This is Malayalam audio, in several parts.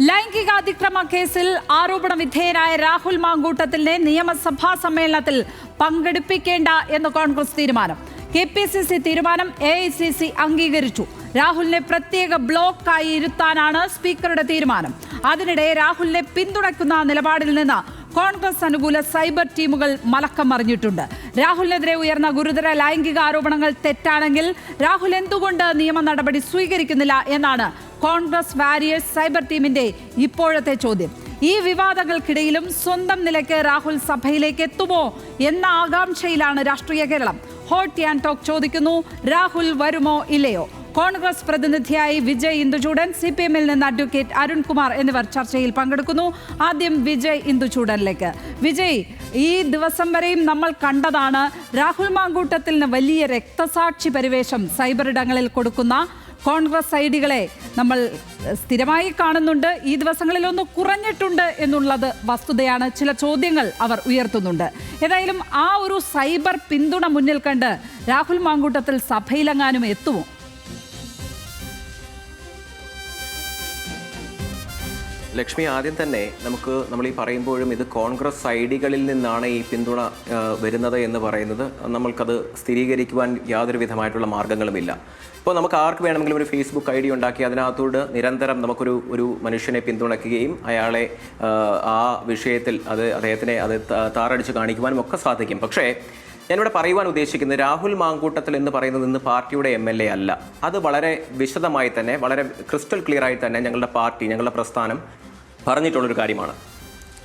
ലൈംഗികാതിക്രമ കേസിൽ ആരോപണ വിധേയനായ രാഹുൽ മാങ്കൂട്ടത്തിലിനെ നിയമസഭാ സമ്മേളനത്തിൽ പങ്കെടുപ്പിക്കേണ്ട എന്ന് കോൺഗ്രസ് തീരുമാനം. KPCC തീരുമാനം AICC അംഗീകരിച്ചു. രാഹുലിനെ പ്രത്യേക ബ്ലോക്കായി ഇരുത്താനാണ് സ്പീക്കറുടെ തീരുമാനം. അതിനിടെ രാഹുലിനെ പിന്തുണയ്ക്കുന്ന നിലപാടിൽ നിന്ന് കോൺഗ്രസ് അനുകൂല സൈബർ ടീമുകൾ മലക്കം മറിഞ്ഞിട്ടുണ്ട്. രാഹുലിനെതിരെ ഉയർന്ന ഗുരുതര ലൈംഗിക ആരോപണങ്ങൾ തെറ്റാണെങ്കിൽ രാഹുൽ എന്തുകൊണ്ട് നിയമ നടപടി സ്വീകരിക്കുന്നില്ല എന്നാണ് കോൺഗ്രസ് വാരിയേഴ്സ് സൈബർ ടീമിന്റെ ഇപ്പോഴത്തെ ചോദ്യം. ഈ വിവാദങ്ങൾക്കിടയിലും സ്വന്തം നിലയ്ക്ക് രാഹുൽ സഭയിലേക്ക് എത്തുമോ എന്ന ആകാംക്ഷയിലാണ് രാഷ്ട്രീയ കേരളം. ഹോട്ട് ആൻഡ് ടോക്ക് ചോദിക്കുന്നു, രാഹുൽ വരുമോ ഇല്ലയോ? കോൺഗ്രസ് പ്രതിനിധിയായി വിജയ് ഇന്ദുചൂഡൻ, CPM-ൽ നിന്ന് അഡ്വക്കേറ്റ് അരുൺകുമാർ എന്നിവർ ചർച്ചയിൽ പങ്കെടുക്കുന്നു. ആദ്യം വിജയ് ഇന്ദുചൂഡനിലേക്ക്. വിജയ്, ഈ ദിവസം വരെയും നമ്മൾ കണ്ടതാണ് രാഹുൽ മാങ്കൂട്ടത്തിന് വലിയ രക്തസാക്ഷി പരിവേഷം സൈബറിടങ്ങളിൽ കൊടുക്കുന്ന കോൺഗ്രസ് ഐഡികളെ നമ്മൾ സ്ഥിരമായി കാണുന്നുണ്ട്. ഈ ദിവസങ്ങളിലൊന്ന് കുറഞ്ഞിട്ടുണ്ട് എന്നുള്ളത് വസ്തുതയാണ്. ചില ചോദ്യങ്ങൾ അവർ ഉയർത്തുന്നുണ്ട്. ഏതായാലും ആ ഒരു സൈബർ പിന്തുണ മുന്നിൽ കണ്ട് രാഹുൽ മാങ്കൂട്ടത്തിൽ സഭയിലെങ്ങാനും എത്തുമോ? ലക്ഷ്മി, ആദ്യം തന്നെ നമ്മൾ ഈ പറയുമ്പോഴും ഇത് കോൺഗ്രസ് ഐഡികളിൽ നിന്നാണ് ഈ പിന്തുണ വരുന്നത് എന്ന് പറയുന്നത് നമ്മൾക്കത് സ്ഥിരീകരിക്കുവാൻ യാതൊരു വിധമായിട്ടുള്ള മാർഗ്ഗങ്ങളുമില്ല. ഇപ്പോൾ നമുക്ക് ആർക്ക് വേണമെങ്കിലും ഒരു ഫേസ്ബുക്ക് ID ഉണ്ടാക്കി അതിനകത്തോട് നിരന്തരം നമുക്കൊരു മനുഷ്യനെ പിന്തുണയ്ക്കുകയും അയാളെ ആ വിഷയത്തിൽ അദ്ദേഹത്തിനെ താറടിച്ച് കാണിക്കുവാനും ഒക്കെ സാധിക്കും. പക്ഷേ ഞാനിവിടെ പറയുവാൻ ഉദ്ദേശിക്കുന്നത് രാഹുൽ മാങ്കൂട്ടത്തിൽ എന്ന് പറയുന്നത് ഇന്ന് പാർട്ടിയുടെ MLA അല്ല. അത് വളരെ വിശദമായി തന്നെ, വളരെ ക്രിസ്റ്റൽ ക്ലിയർ ആയി തന്നെ ഞങ്ങളുടെ പാർട്ടി, ഞങ്ങളുടെ പ്രസ്ഥാനം പറഞ്ഞിട്ടുള്ളൊരു കാര്യമാണ്.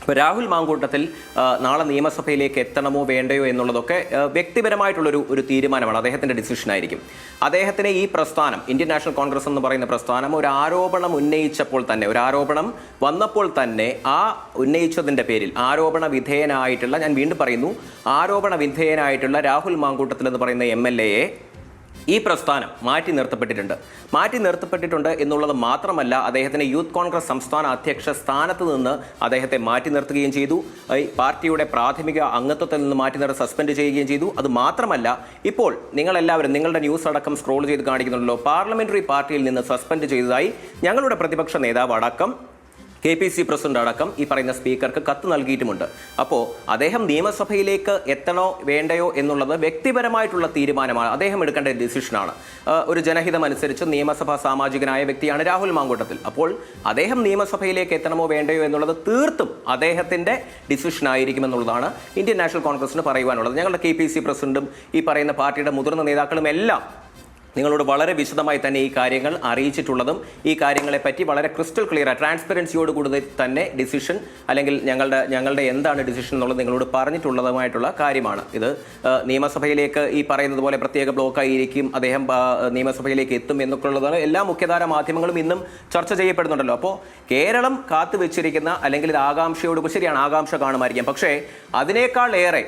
ഇപ്പോൾ രാഹുൽ മാങ്കൂട്ടത്തിൽ നാളെ നിയമസഭയിലേക്ക് എത്തണമോ വേണ്ടയോ എന്നുള്ളതൊക്കെ വ്യക്തിപരമായിട്ടുള്ളൊരു തീരുമാനമാണ്, അദ്ദേഹത്തിൻ്റെ ഡിസിഷനായിരിക്കും. അദ്ദേഹത്തിന് ഈ പ്രസ്ഥാനം, ഇന്ത്യൻ നാഷണൽ കോൺഗ്രസ് എന്ന് പറയുന്ന പ്രസ്ഥാനം ഒരു ആരോപണം ഉന്നയിച്ചപ്പോൾ തന്നെ, ഒരു ആരോപണം വന്നപ്പോൾ തന്നെ ആ ഉന്നയിച്ചതിൻ്റെ പേരിൽ ആരോപണ വിധേയനായിട്ടുള്ള, ഞാൻ വീണ്ടും പറയുന്നു, ആരോപണ വിധേയനായിട്ടുള്ള രാഹുൽ മാങ്കൂട്ടത്തിൽ എന്ന് പറയുന്ന MLA-യെ ഈ പ്രസ്ഥാനം മാറ്റി നിർത്തപ്പെട്ടിട്ടുണ്ട് എന്നുള്ളത് മാത്രമല്ല, അദ്ദേഹത്തിന് യൂത്ത് കോൺഗ്രസ് സംസ്ഥാന അധ്യക്ഷ സ്ഥാനത്ത് നിന്ന് അദ്ദേഹത്തെ മാറ്റി നിർത്തുകയും ചെയ്തു. പാർട്ടിയുടെ പ്രാഥമിക അംഗത്വത്തിൽ നിന്ന് സസ്പെൻഡ് ചെയ്യുകയും ചെയ്തു. അത് മാത്രമല്ല, ഇപ്പോൾ നിങ്ങളെല്ലാവരും നിങ്ങളുടെ ന്യൂസ് അടക്കം സ്ക്രോൾ ചെയ്ത് കാണിക്കുന്നുണ്ടല്ലോ, പാർലമെന്ററി പാർട്ടിയിൽ നിന്ന് സസ്പെൻഡ് ചെയ്തതായി ഞങ്ങളുടെ പ്രതിപക്ഷ നേതാവ് അടക്കം, KPC പ്രസിഡന്റ് അടക്കം ഈ പറയുന്ന സ്പീക്കർക്ക് കത്ത് നൽകിയിട്ടുമുണ്ട്. അപ്പോൾ അദ്ദേഹം നിയമസഭയിലേക്ക് എത്തണോ വേണ്ടയോ എന്നുള്ളത് വ്യക്തിപരമായിട്ടുള്ള തീരുമാനമാണ്, അദ്ദേഹം എടുക്കേണ്ട ഡിസിഷനാണ്. ഒരു ജനഹിതമനുസരിച്ച് നിയമസഭാ സാമാജികനായ വ്യക്തിയാണ് രാഹുൽ മാങ്കൂട്ടത്തിൽ. അപ്പോൾ അദ്ദേഹം നിയമസഭയിലേക്ക് എത്തണമോ വേണ്ടയോ എന്നുള്ളത് തീർത്തും അദ്ദേഹത്തിൻ്റെ ഡിസിഷനായിരിക്കുമെന്നുള്ളതാണ് ഇന്ത്യൻ നാഷണൽ കോൺഗ്രസിന് പറയുവാനുള്ളത്. ഞങ്ങളുടെ KPC പ്രസിഡന്റും ഈ പറയുന്ന പാർട്ടിയുടെ മുതിർന്ന നേതാക്കളും എല്ലാം നിങ്ങളോട് വളരെ വിശദമായി തന്നെ ഈ കാര്യങ്ങൾ അറിയിച്ചിട്ടുള്ളതും ഈ കാര്യങ്ങളെപ്പറ്റി വളരെ ക്രിസ്റ്റൽ ക്ലിയർ ട്രാൻസ്പെറൻസിയോടുകൂടി തന്നെ ഡിസിഷൻ, അല്ലെങ്കിൽ ഞങ്ങളുടെ എന്താണ് ഡിസിഷൻ എന്നുള്ളത് നിങ്ങളോട് പറഞ്ഞിട്ടുള്ളതുമായിട്ടുള്ള കാര്യമാണ്. ഇത് നിയമസഭയിലേക്ക് ഈ പറയുന്നത് പോലെ പ്രത്യേക ബ്ലോക്കായിരിക്കും, അദ്ദേഹം നിയമസഭയിലേക്ക് എത്തും എന്നൊക്കെ ഉള്ളതാണ് എല്ലാ മുഖ്യധാര മാധ്യമങ്ങളും ഇന്നും ചർച്ച ചെയ്യപ്പെടുന്നുണ്ടല്ലോ. അപ്പോൾ കേരളം കാത്തുവെച്ചിരിക്കുന്ന, അല്ലെങ്കിൽ ഇത് ആകാംക്ഷയോട്, ശരിയാണ്, ആകാംക്ഷ കാണുമായിരിക്കാം, പക്ഷേ അതിനേക്കാൾ ഏറെ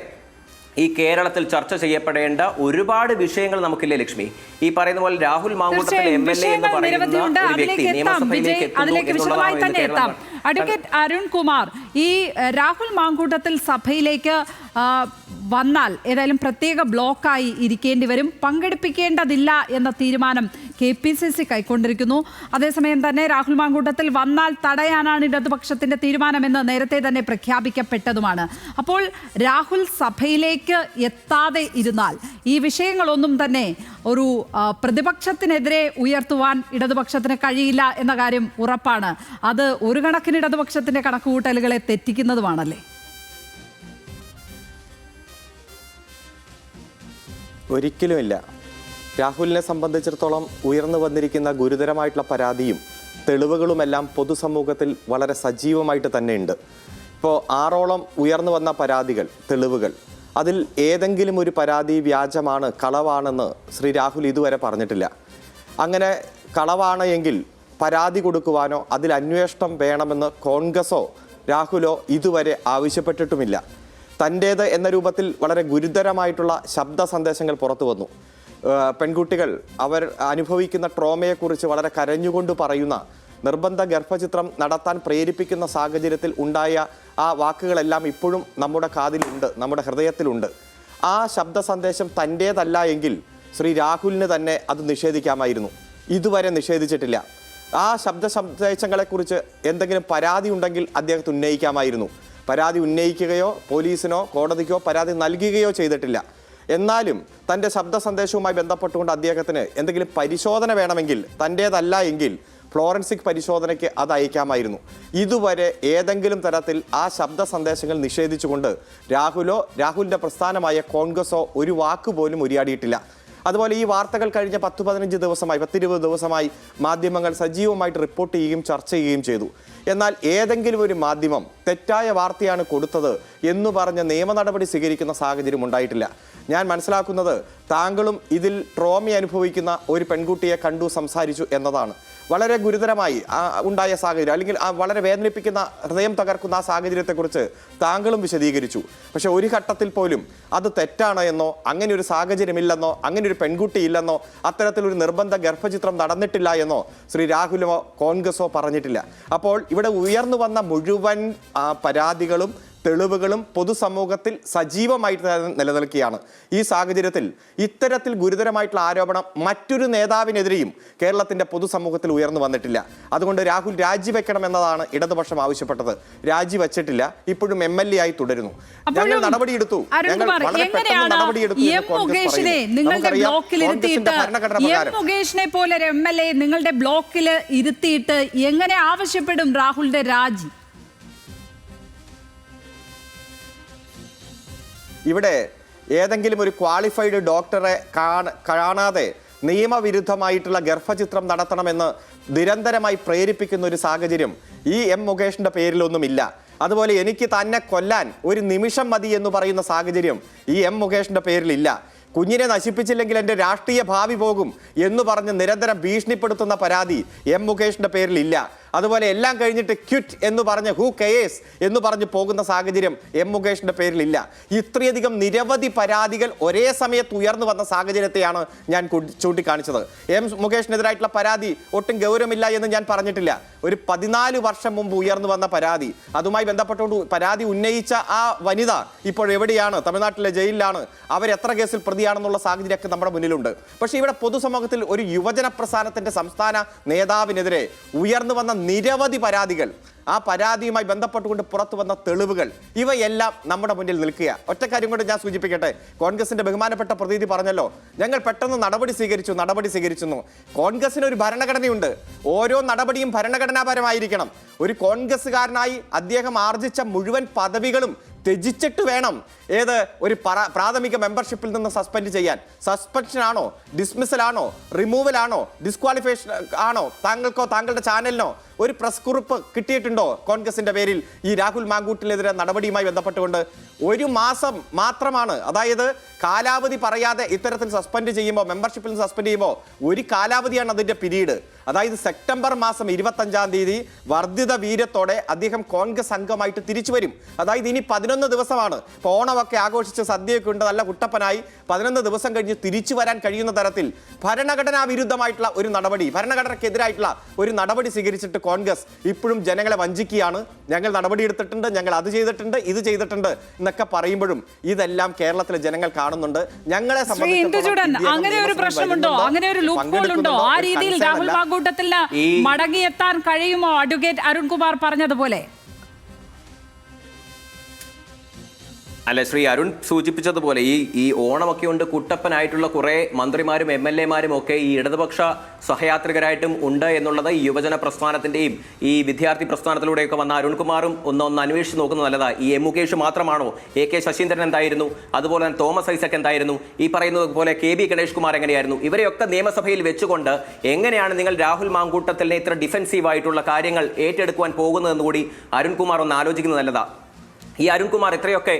ഈ കേരളത്തിൽ ചർച്ച ചെയ്യപ്പെടേണ്ട ഒരുപാട് വിഷയങ്ങൾ നമുക്കില്ലേ ലക്ഷ്മി? ഈ പറയുന്ന പോലെ രാഹുൽ മാങ്കൂട്ടത്തിൽ MLA എന്ന് പറയുന്ന ഒരു വ്യക്തി നിയമസഭയിലേക്ക് എത്തുന്നു. അഡ്വക്കേറ്റ് അരുൺകുമാർ, ഈ രാഹുൽ മാങ്കൂട്ടത്തിൽ സഭയിലേക്ക് വന്നാൽ ഏതായാലും പ്രത്യേക ബ്ലോക്കായി ഇരിക്കേണ്ടി വരും, പങ്കെടുപ്പിക്കേണ്ടതില്ല എന്ന തീരുമാനം KPCC കൈക്കൊണ്ടിരിക്കുന്നു. അതേസമയം തന്നെ രാഹുൽ മാങ്കൂട്ടത്തിൽ വന്നാൽ തടയാനാണ് ഇടതുപക്ഷത്തിന്റെ തീരുമാനമെന്ന് നേരത്തെ തന്നെ പ്രഖ്യാപിക്കപ്പെട്ടതുമാണ്. അപ്പോൾ രാഹുൽ സഭയിലേക്ക് എത്താതെ ഇരുന്നാൽ ഈ വിഷയങ്ങളൊന്നും തന്നെ ഒരു പ്രതിപക്ഷത്തിനെതിരെ ഉയർത്തുവാൻ ഇടതുപക്ഷത്തിന് കഴിയില്ല എന്ന കാര്യം ഉറപ്പാണ്. അത് ഒരു കണക്കിന് ഇടതുപക്ഷത്തിന്റെ കണക്കുകൂട്ടലുകളെ തെറ്റിക്കുന്നതുമാണല്ലേ? ഒരിക്കലുമില്ല. രാഹുലിനെ സംബന്ധിച്ചിടത്തോളം ഉയർന്നു വന്നിരിക്കുന്ന ഗുരുതരമായിട്ടുള്ള പരാതിയും തെളിവുകളുമെല്ലാം പൊതുസമൂഹത്തിൽ വളരെ സജീവമായിട്ട് തന്നെയുണ്ട്. ഇപ്പോൾ 6ഓളം ഉയർന്നു വന്ന പരാതികൾ, തെളിവുകൾ, അതിൽ ഏതെങ്കിലും ഒരു പരാതി വ്യാജമാണ്, കളവാണെന്ന് ശ്രീ രാഹുൽ ഇതുവരെ പറഞ്ഞിട്ടില്ല. അങ്ങനെ കളവാണ് എങ്കിൽ പരാതി കൊടുക്കുവാനോ അതിൽ അന്വേഷണം വേണമെന്ന് കോൺഗ്രസോ രാഹുലോ ഇതുവരെ ആവശ്യപ്പെട്ടിട്ടുമില്ല. തൻ്റേത് എന്ന രൂപത്തിൽ വളരെ ഗുരുതരമായിട്ടുള്ള ശബ്ദ സന്ദേശങ്ങൾ പുറത്തു വന്നു. പെൺകുട്ടികൾ അവർ അനുഭവിക്കുന്ന ട്രോമയെക്കുറിച്ച് വളരെ കരഞ്ഞുകൊണ്ട് പറയുന്ന, നിർബന്ധ ഗർഭചിത്രം നടത്താൻ പ്രേരിപ്പിക്കുന്ന സാഹചര്യത്തിൽ ഉണ്ടായ ആ വാക്കുകളെല്ലാം ഇപ്പോഴും നമ്മുടെ കാതിലുണ്ട്, നമ്മുടെ ഹൃദയത്തിലുണ്ട്. ആ ശബ്ദ സന്ദേശം തൻ്റേതല്ല എങ്കിൽ ശ്രീ രാഹുലിന് തന്നെ അത് നിഷേധിക്കാമായിരുന്നു. ഇതുവരെ നിഷേധിച്ചിട്ടില്ല. ആ സന്ദേശങ്ങളെക്കുറിച്ച് എന്തെങ്കിലും പരാതി ഉണ്ടെങ്കിൽ അദ്ദേഹത്തിന് ഉന്നയിക്കാമായിരുന്നു. പരാതി ഉന്നയിക്കുകയോ പോലീസിനോ കോടതിക്കോ പരാതി നൽകുകയോ ചെയ്തിട്ടില്ല. എന്നാലും തൻ്റെ ശബ്ദ സന്ദേശവുമായി ബന്ധപ്പെട്ടുകൊണ്ട് അദ്ദേഹത്തിന് എന്തെങ്കിലും പരിശോധന വേണമെങ്കിൽ, തൻ്റേതല്ല എങ്കിൽ ഫ്ലോറൻസിക് പരിശോധനയ്ക്ക് അത് അയക്കാമായിരുന്നു. ഇതുവരെ ഏതെങ്കിലും തരത്തിൽ ആ ശബ്ദ സന്ദേശങ്ങൾ നിഷേധിച്ചുകൊണ്ട് രാഹുലിൻ്റെ പ്രസ്ഥാനമായ കോൺഗ്രസോ ഒരു വാക്കുപോലും ഉരിയാടിയിട്ടില്ല. അതുപോലെ ഈ വാർത്തകൾ കഴിഞ്ഞ 10-15 ദിവസമായി 10-20 ദിവസമായി മാധ്യമങ്ങൾ സജീവമായിട്ട് റിപ്പോർട്ട് ചെയ്യുകയും ചർച്ച ചെയ്യുകയും ചെയ്തു. എന്നാൽ ഏതെങ്കിലും ഒരു മാധ്യമം തെറ്റായ വാർത്തയാണ് കൊടുത്തത് എന്ന് പറഞ്ഞ് നിയമ നടപടി സ്വീകരിക്കുന്ന സാഹചര്യം ഉണ്ടായിട്ടില്ല. ഞാൻ മനസ്സിലാക്കുന്നത് താങ്കളും ഇതിൽ ട്രോമ അനുഭവിക്കുന്ന ഒരു പെൺകുട്ടിയെ കണ്ടു സംസാരിച്ചു എന്നതാണ്. വളരെ ഗുരുതരമായി ഉണ്ടായ സാഹചര്യം, അല്ലെങ്കിൽ വളരെ വേദനിപ്പിക്കുന്ന, ഹൃദയം തകർക്കുന്ന ആ സാഹചര്യത്തെക്കുറിച്ച് താങ്കളും വിശദീകരിച്ചു. പക്ഷെ ഒരു ഘട്ടത്തിൽ പോലും അത് തെറ്റാണ് എന്നോ, അങ്ങനെ ഒരു സാഹചര്യമില്ലെന്നോ, അങ്ങനെ ഒരു പെൺകുട്ടി ഇല്ലെന്നോ, അത്തരത്തിലൊരു നിർബന്ധ ഗർഭചിത്രം നടന്നിട്ടില്ല എന്നോ ശ്രീ രാഹുലോ കോൺഗ്രസോ പറഞ്ഞിട്ടില്ല. അപ്പോൾ ഇവിടെ ഉയർന്നു വന്ന മുഴുവൻ പരാതികളും തെളിവുകളും പൊതുസമൂഹത്തിൽ സജീവമായിട്ട് നിലനിൽക്കുകയാണ്. ഈ സാഹചര്യത്തിൽ ഇത്തരത്തിൽ ഗുരുതരമായിട്ടുള്ള ആരോപണം മറ്റൊരു നേതാവിനെതിരെയും കേരളത്തിന്റെ പൊതുസമൂഹത്തിൽ ഉയർന്നു വന്നിട്ടില്ല. അതുകൊണ്ട് രാഹുൽ രാജിവെക്കണം എന്നതാണ് ഇടതുപക്ഷം ആവശ്യപ്പെട്ടത്. രാജിവെച്ചിട്ടില്ല, ഇപ്പോഴും MLA ആയി തുടരുന്നു. ഞങ്ങൾ നടപടിയെടുത്തു. മുകേഷിനെ പോലെ ഒരു MLA നിങ്ങളുടെ ബ്ലോക്കിൽ ഇരുത്തിയിട്ട് എങ്ങനെ ആവശ്യപ്പെടും രാഹുലിന്റെ രാജി? ഇവിടെ ഏതെങ്കിലും ഒരു ക്വാളിഫൈഡ് ഡോക്ടറെ കാണാതെ നിയമവിരുദ്ധമായിട്ടുള്ള ഗർഭചിത്രം നടത്തണമെന്ന് നിരന്തരമായി പ്രേരിപ്പിക്കുന്ന ഒരു സാഹചര്യം ഈ മുകേഷിന്റെ പേരിലൊന്നുമില്ല. അതുപോലെ എനിക്ക് തന്നെ കൊല്ലാൻ ഒരു നിമിഷം മതി എന്ന് പറയുന്ന സാഹചര്യം ഈ മുകേഷിന്റെ പേരിലില്ല. കുഞ്ഞിനെ നശിപ്പിച്ചില്ലെങ്കിൽ എൻ്റെ രാഷ്ട്രീയ ഭാവി പോകും എന്ന് പറഞ്ഞ് നിരന്തരം ഭീഷണിപ്പെടുത്തുന്ന പരാതി മുകേഷിന്റെ പേരിലില്ല. അതുപോലെ എല്ലാം കഴിഞ്ഞിട്ട് ക്വിറ്റ് എന്ന് പറഞ്ഞ് ഹൂ കെയേഴ്സ് എന്ന് പറഞ്ഞ് പോകുന്ന സാഹചര്യം മുകേഷിന്റെ പേരിലില്ല. ഇത്രയധികം നിരവധി പരാതികൾ ഒരേ സമയത്ത് ഉയർന്നു വന്ന സാഹചര്യത്തെയാണ് ഞാൻ ചൂണ്ടിക്കാണിച്ചത്. മുകേഷിനെതിരായിട്ടുള്ള പരാതി ഒട്ടും ഗൗരവമില്ല എന്ന് ഞാൻ പറഞ്ഞിട്ടില്ല. ഒരു 14 വർഷം മുമ്പ് ഉയർന്നു വന്ന പരാതി, അതുമായി ബന്ധപ്പെട്ടുകൊണ്ട് പരാതി ഉന്നയിച്ച ആ വനിത ഇപ്പോൾ എവിടെയാണ്? തമിഴ്നാട്ടിലെ ജയിലിലാണ്. അവരെത്ര കേസിൽ പ്രതിയാണെന്നുള്ള സാഹചര്യമൊക്കെ നമ്മുടെ മുന്നിലുണ്ട്. പക്ഷേ ഇവിടെ പൊതുസമൂഹത്തിൽ ഒരു യുവജന പ്രസ്ഥാനത്തിന്റെ സംസ്ഥാന നേതാവിനെതിരെ ഉയർന്നു വന്ന നിരവധി പരാതികൾ, ആ പരാതിയുമായി ബന്ധപ്പെട്ടുകൊണ്ട് പുറത്തു വന്ന തെളിവുകൾ, ഇവയെല്ലാം നമ്മുടെ മുന്നിൽ നിൽക്കുക. ഒറ്റ കാര്യം കൊണ്ട് ഞാൻ സൂചിപ്പിക്കട്ടെ. കോൺഗ്രസിന്റെ ബഹുമാനപ്പെട്ട പ്രതിനിധി പറഞ്ഞല്ലോ, ഞങ്ങൾ പെട്ടെന്ന് നടപടി സ്വീകരിച്ചു. കോൺഗ്രസിന് ഒരു ഭരണഘടനയുണ്ട്. ഓരോ നടപടിയും ഭരണഘടനാപരമായിരിക്കണം. ഒരു കോൺഗ്രസ്സുകാരനായി അദ്ദേഹം ആർജിച്ച മുഴുവൻ പദവികളും ത്യജിച്ചിട്ട് വേണം ഒരു പ്രാഥമിക മെമ്പർഷിപ്പിൽ നിന്ന് സസ്പെൻഡ് ചെയ്യാൻ. സസ്പെൻഷൻ ആണോ, ഡിസ്മിസൽ ആണോ, റിമൂവൽ ആണോ, ഡിസ്ക്വാളിഫിക്കേഷൻ ആണോ? താങ്കൾക്കോ താങ്കളുടെ ചാനലിനോ ഒരു പ്രസ് കുറിപ്പ് കിട്ടിയിട്ടുണ്ടോ കോൺഗ്രസിന്റെ പേരിൽ ഈ രാഹുൽ മാങ്കൂട്ടിനെതിരെ നടപടിയുമായി ബന്ധപ്പെട്ടുകൊണ്ട്? 1 മാസം മാത്രമാണ്, അതായത് കാലാവധി പറയാതെ ഇത്തരത്തിൽ സസ്പെൻഡ് ചെയ്യുമ്പോൾ, മെമ്പർഷിപ്പിൽ നിന്ന് സസ്പെൻഡ് ചെയ്യുമ്പോൾ ഒരു കാലാവധിയാണ് അതിന്റെ പീരീഡ്. അതായത് സെപ്റ്റംബർ മാസം 25-ാം തീയതി വർദ്ധിത വീര്യത്തോടെ അദ്ദേഹം കോൺഗ്രസ് അംഗമായിട്ട് തിരിച്ചു വരും. അതായത് ഇനി 11 ദിവസമാണ്. ഇപ്പോൾ ഓണമൊക്കെ ആഘോഷിച്ച് സദ്യയൊക്കെ ഉണ്ട്, നല്ല കുട്ടപ്പനായി 11 ദിവസം കഴിഞ്ഞ് തിരിച്ചു വരാൻ കഴിയുന്ന തരത്തിൽ ഭരണഘടനാ വിരുദ്ധമായിട്ടുള്ള ഒരു നടപടി, ഭരണഘടനയ്ക്കെതിരായിട്ടുള്ള ഒരു നടപടി സ്വീകരിച്ചിട്ട് കോൺഗ്രസ് ഇപ്പോഴും ജനങ്ങളെ വഞ്ചിക്കുകയാണ്. ഞങ്ങൾ നടപടിയെടുത്തിട്ടുണ്ട്, ഞങ്ങൾ അത് ചെയ്തിട്ടുണ്ട്, ഇത് ചെയ്തിട്ടുണ്ട് എന്നൊക്കെ പറയുമ്പോഴും ഇതെല്ലാം കേരളത്തിലെ ജനങ്ങൾ കാണുന്നുണ്ട്. ഞങ്ങളെ സംബന്ധിച്ചിടത്തോളം അങ്ങനെ ഒരു പ്രശ്നമുണ്ടോ, അങ്ങനെ ഒരു ലൂപ്ഹോൾ ഉണ്ടോ? ആ രീതിയിൽ രാഹുൽ മാങ്കൂട്ടത്തിന് മടങ്ങിയെത്താൻ കഴിയുമോ? അഡ്വക്കേറ്റ് അരുൺകുമാർ പറഞ്ഞതുപോലെ. അല്ല, ശ്രീ അരുൺ സൂചിപ്പിച്ചതുപോലെ ഈ ഓണമൊക്കെ ഉണ്ട് കുട്ടപ്പനായിട്ടുള്ള കുറേ മന്ത്രിമാരും MLA-മാരും ഒക്കെ ഈ ഇടതുപക്ഷ സഹയാത്രികരായിട്ടും ഉണ്ട് എന്നുള്ളത് ഈ യുവജന പ്രസ്ഥാനത്തിന്റെയും ഈ വിദ്യാർത്ഥി പ്രസ്ഥാനത്തിലൂടെയൊക്കെ വന്ന അരുൺകുമാറും ഒന്ന് അന്വേഷിച്ച് നോക്കുന്നത് നല്ലതാ. ഈ മുകേഷ് മാത്രമാണോ? AK ശശീന്ദ്രൻ എന്തായിരുന്നു? അതുപോലെ തന്നെ തോമസ് ഐസക് എന്തായിരുന്നു? ഈ പറയുന്നത് പോലെ KB ഗണേഷ് കുമാർ എങ്ങനെയായിരുന്നു? ഇവരെയൊക്കെ നിയമസഭയിൽ വെച്ചുകൊണ്ട് എങ്ങനെയാണ് നിങ്ങൾ രാഹുൽ മാങ്കൂട്ടത്തിലെ ഇത്ര ഡിഫെൻസീവായിട്ടുള്ള കാര്യങ്ങൾ ഏറ്റെടുക്കുവാൻ പോകുന്നതെന്ന് കൂടി അരുൺകുമാർ ഒന്ന് ആലോചിക്കുന്നത് നല്ലതാ. ഈ അരുൺകുമാർ ഇത്രയൊക്കെ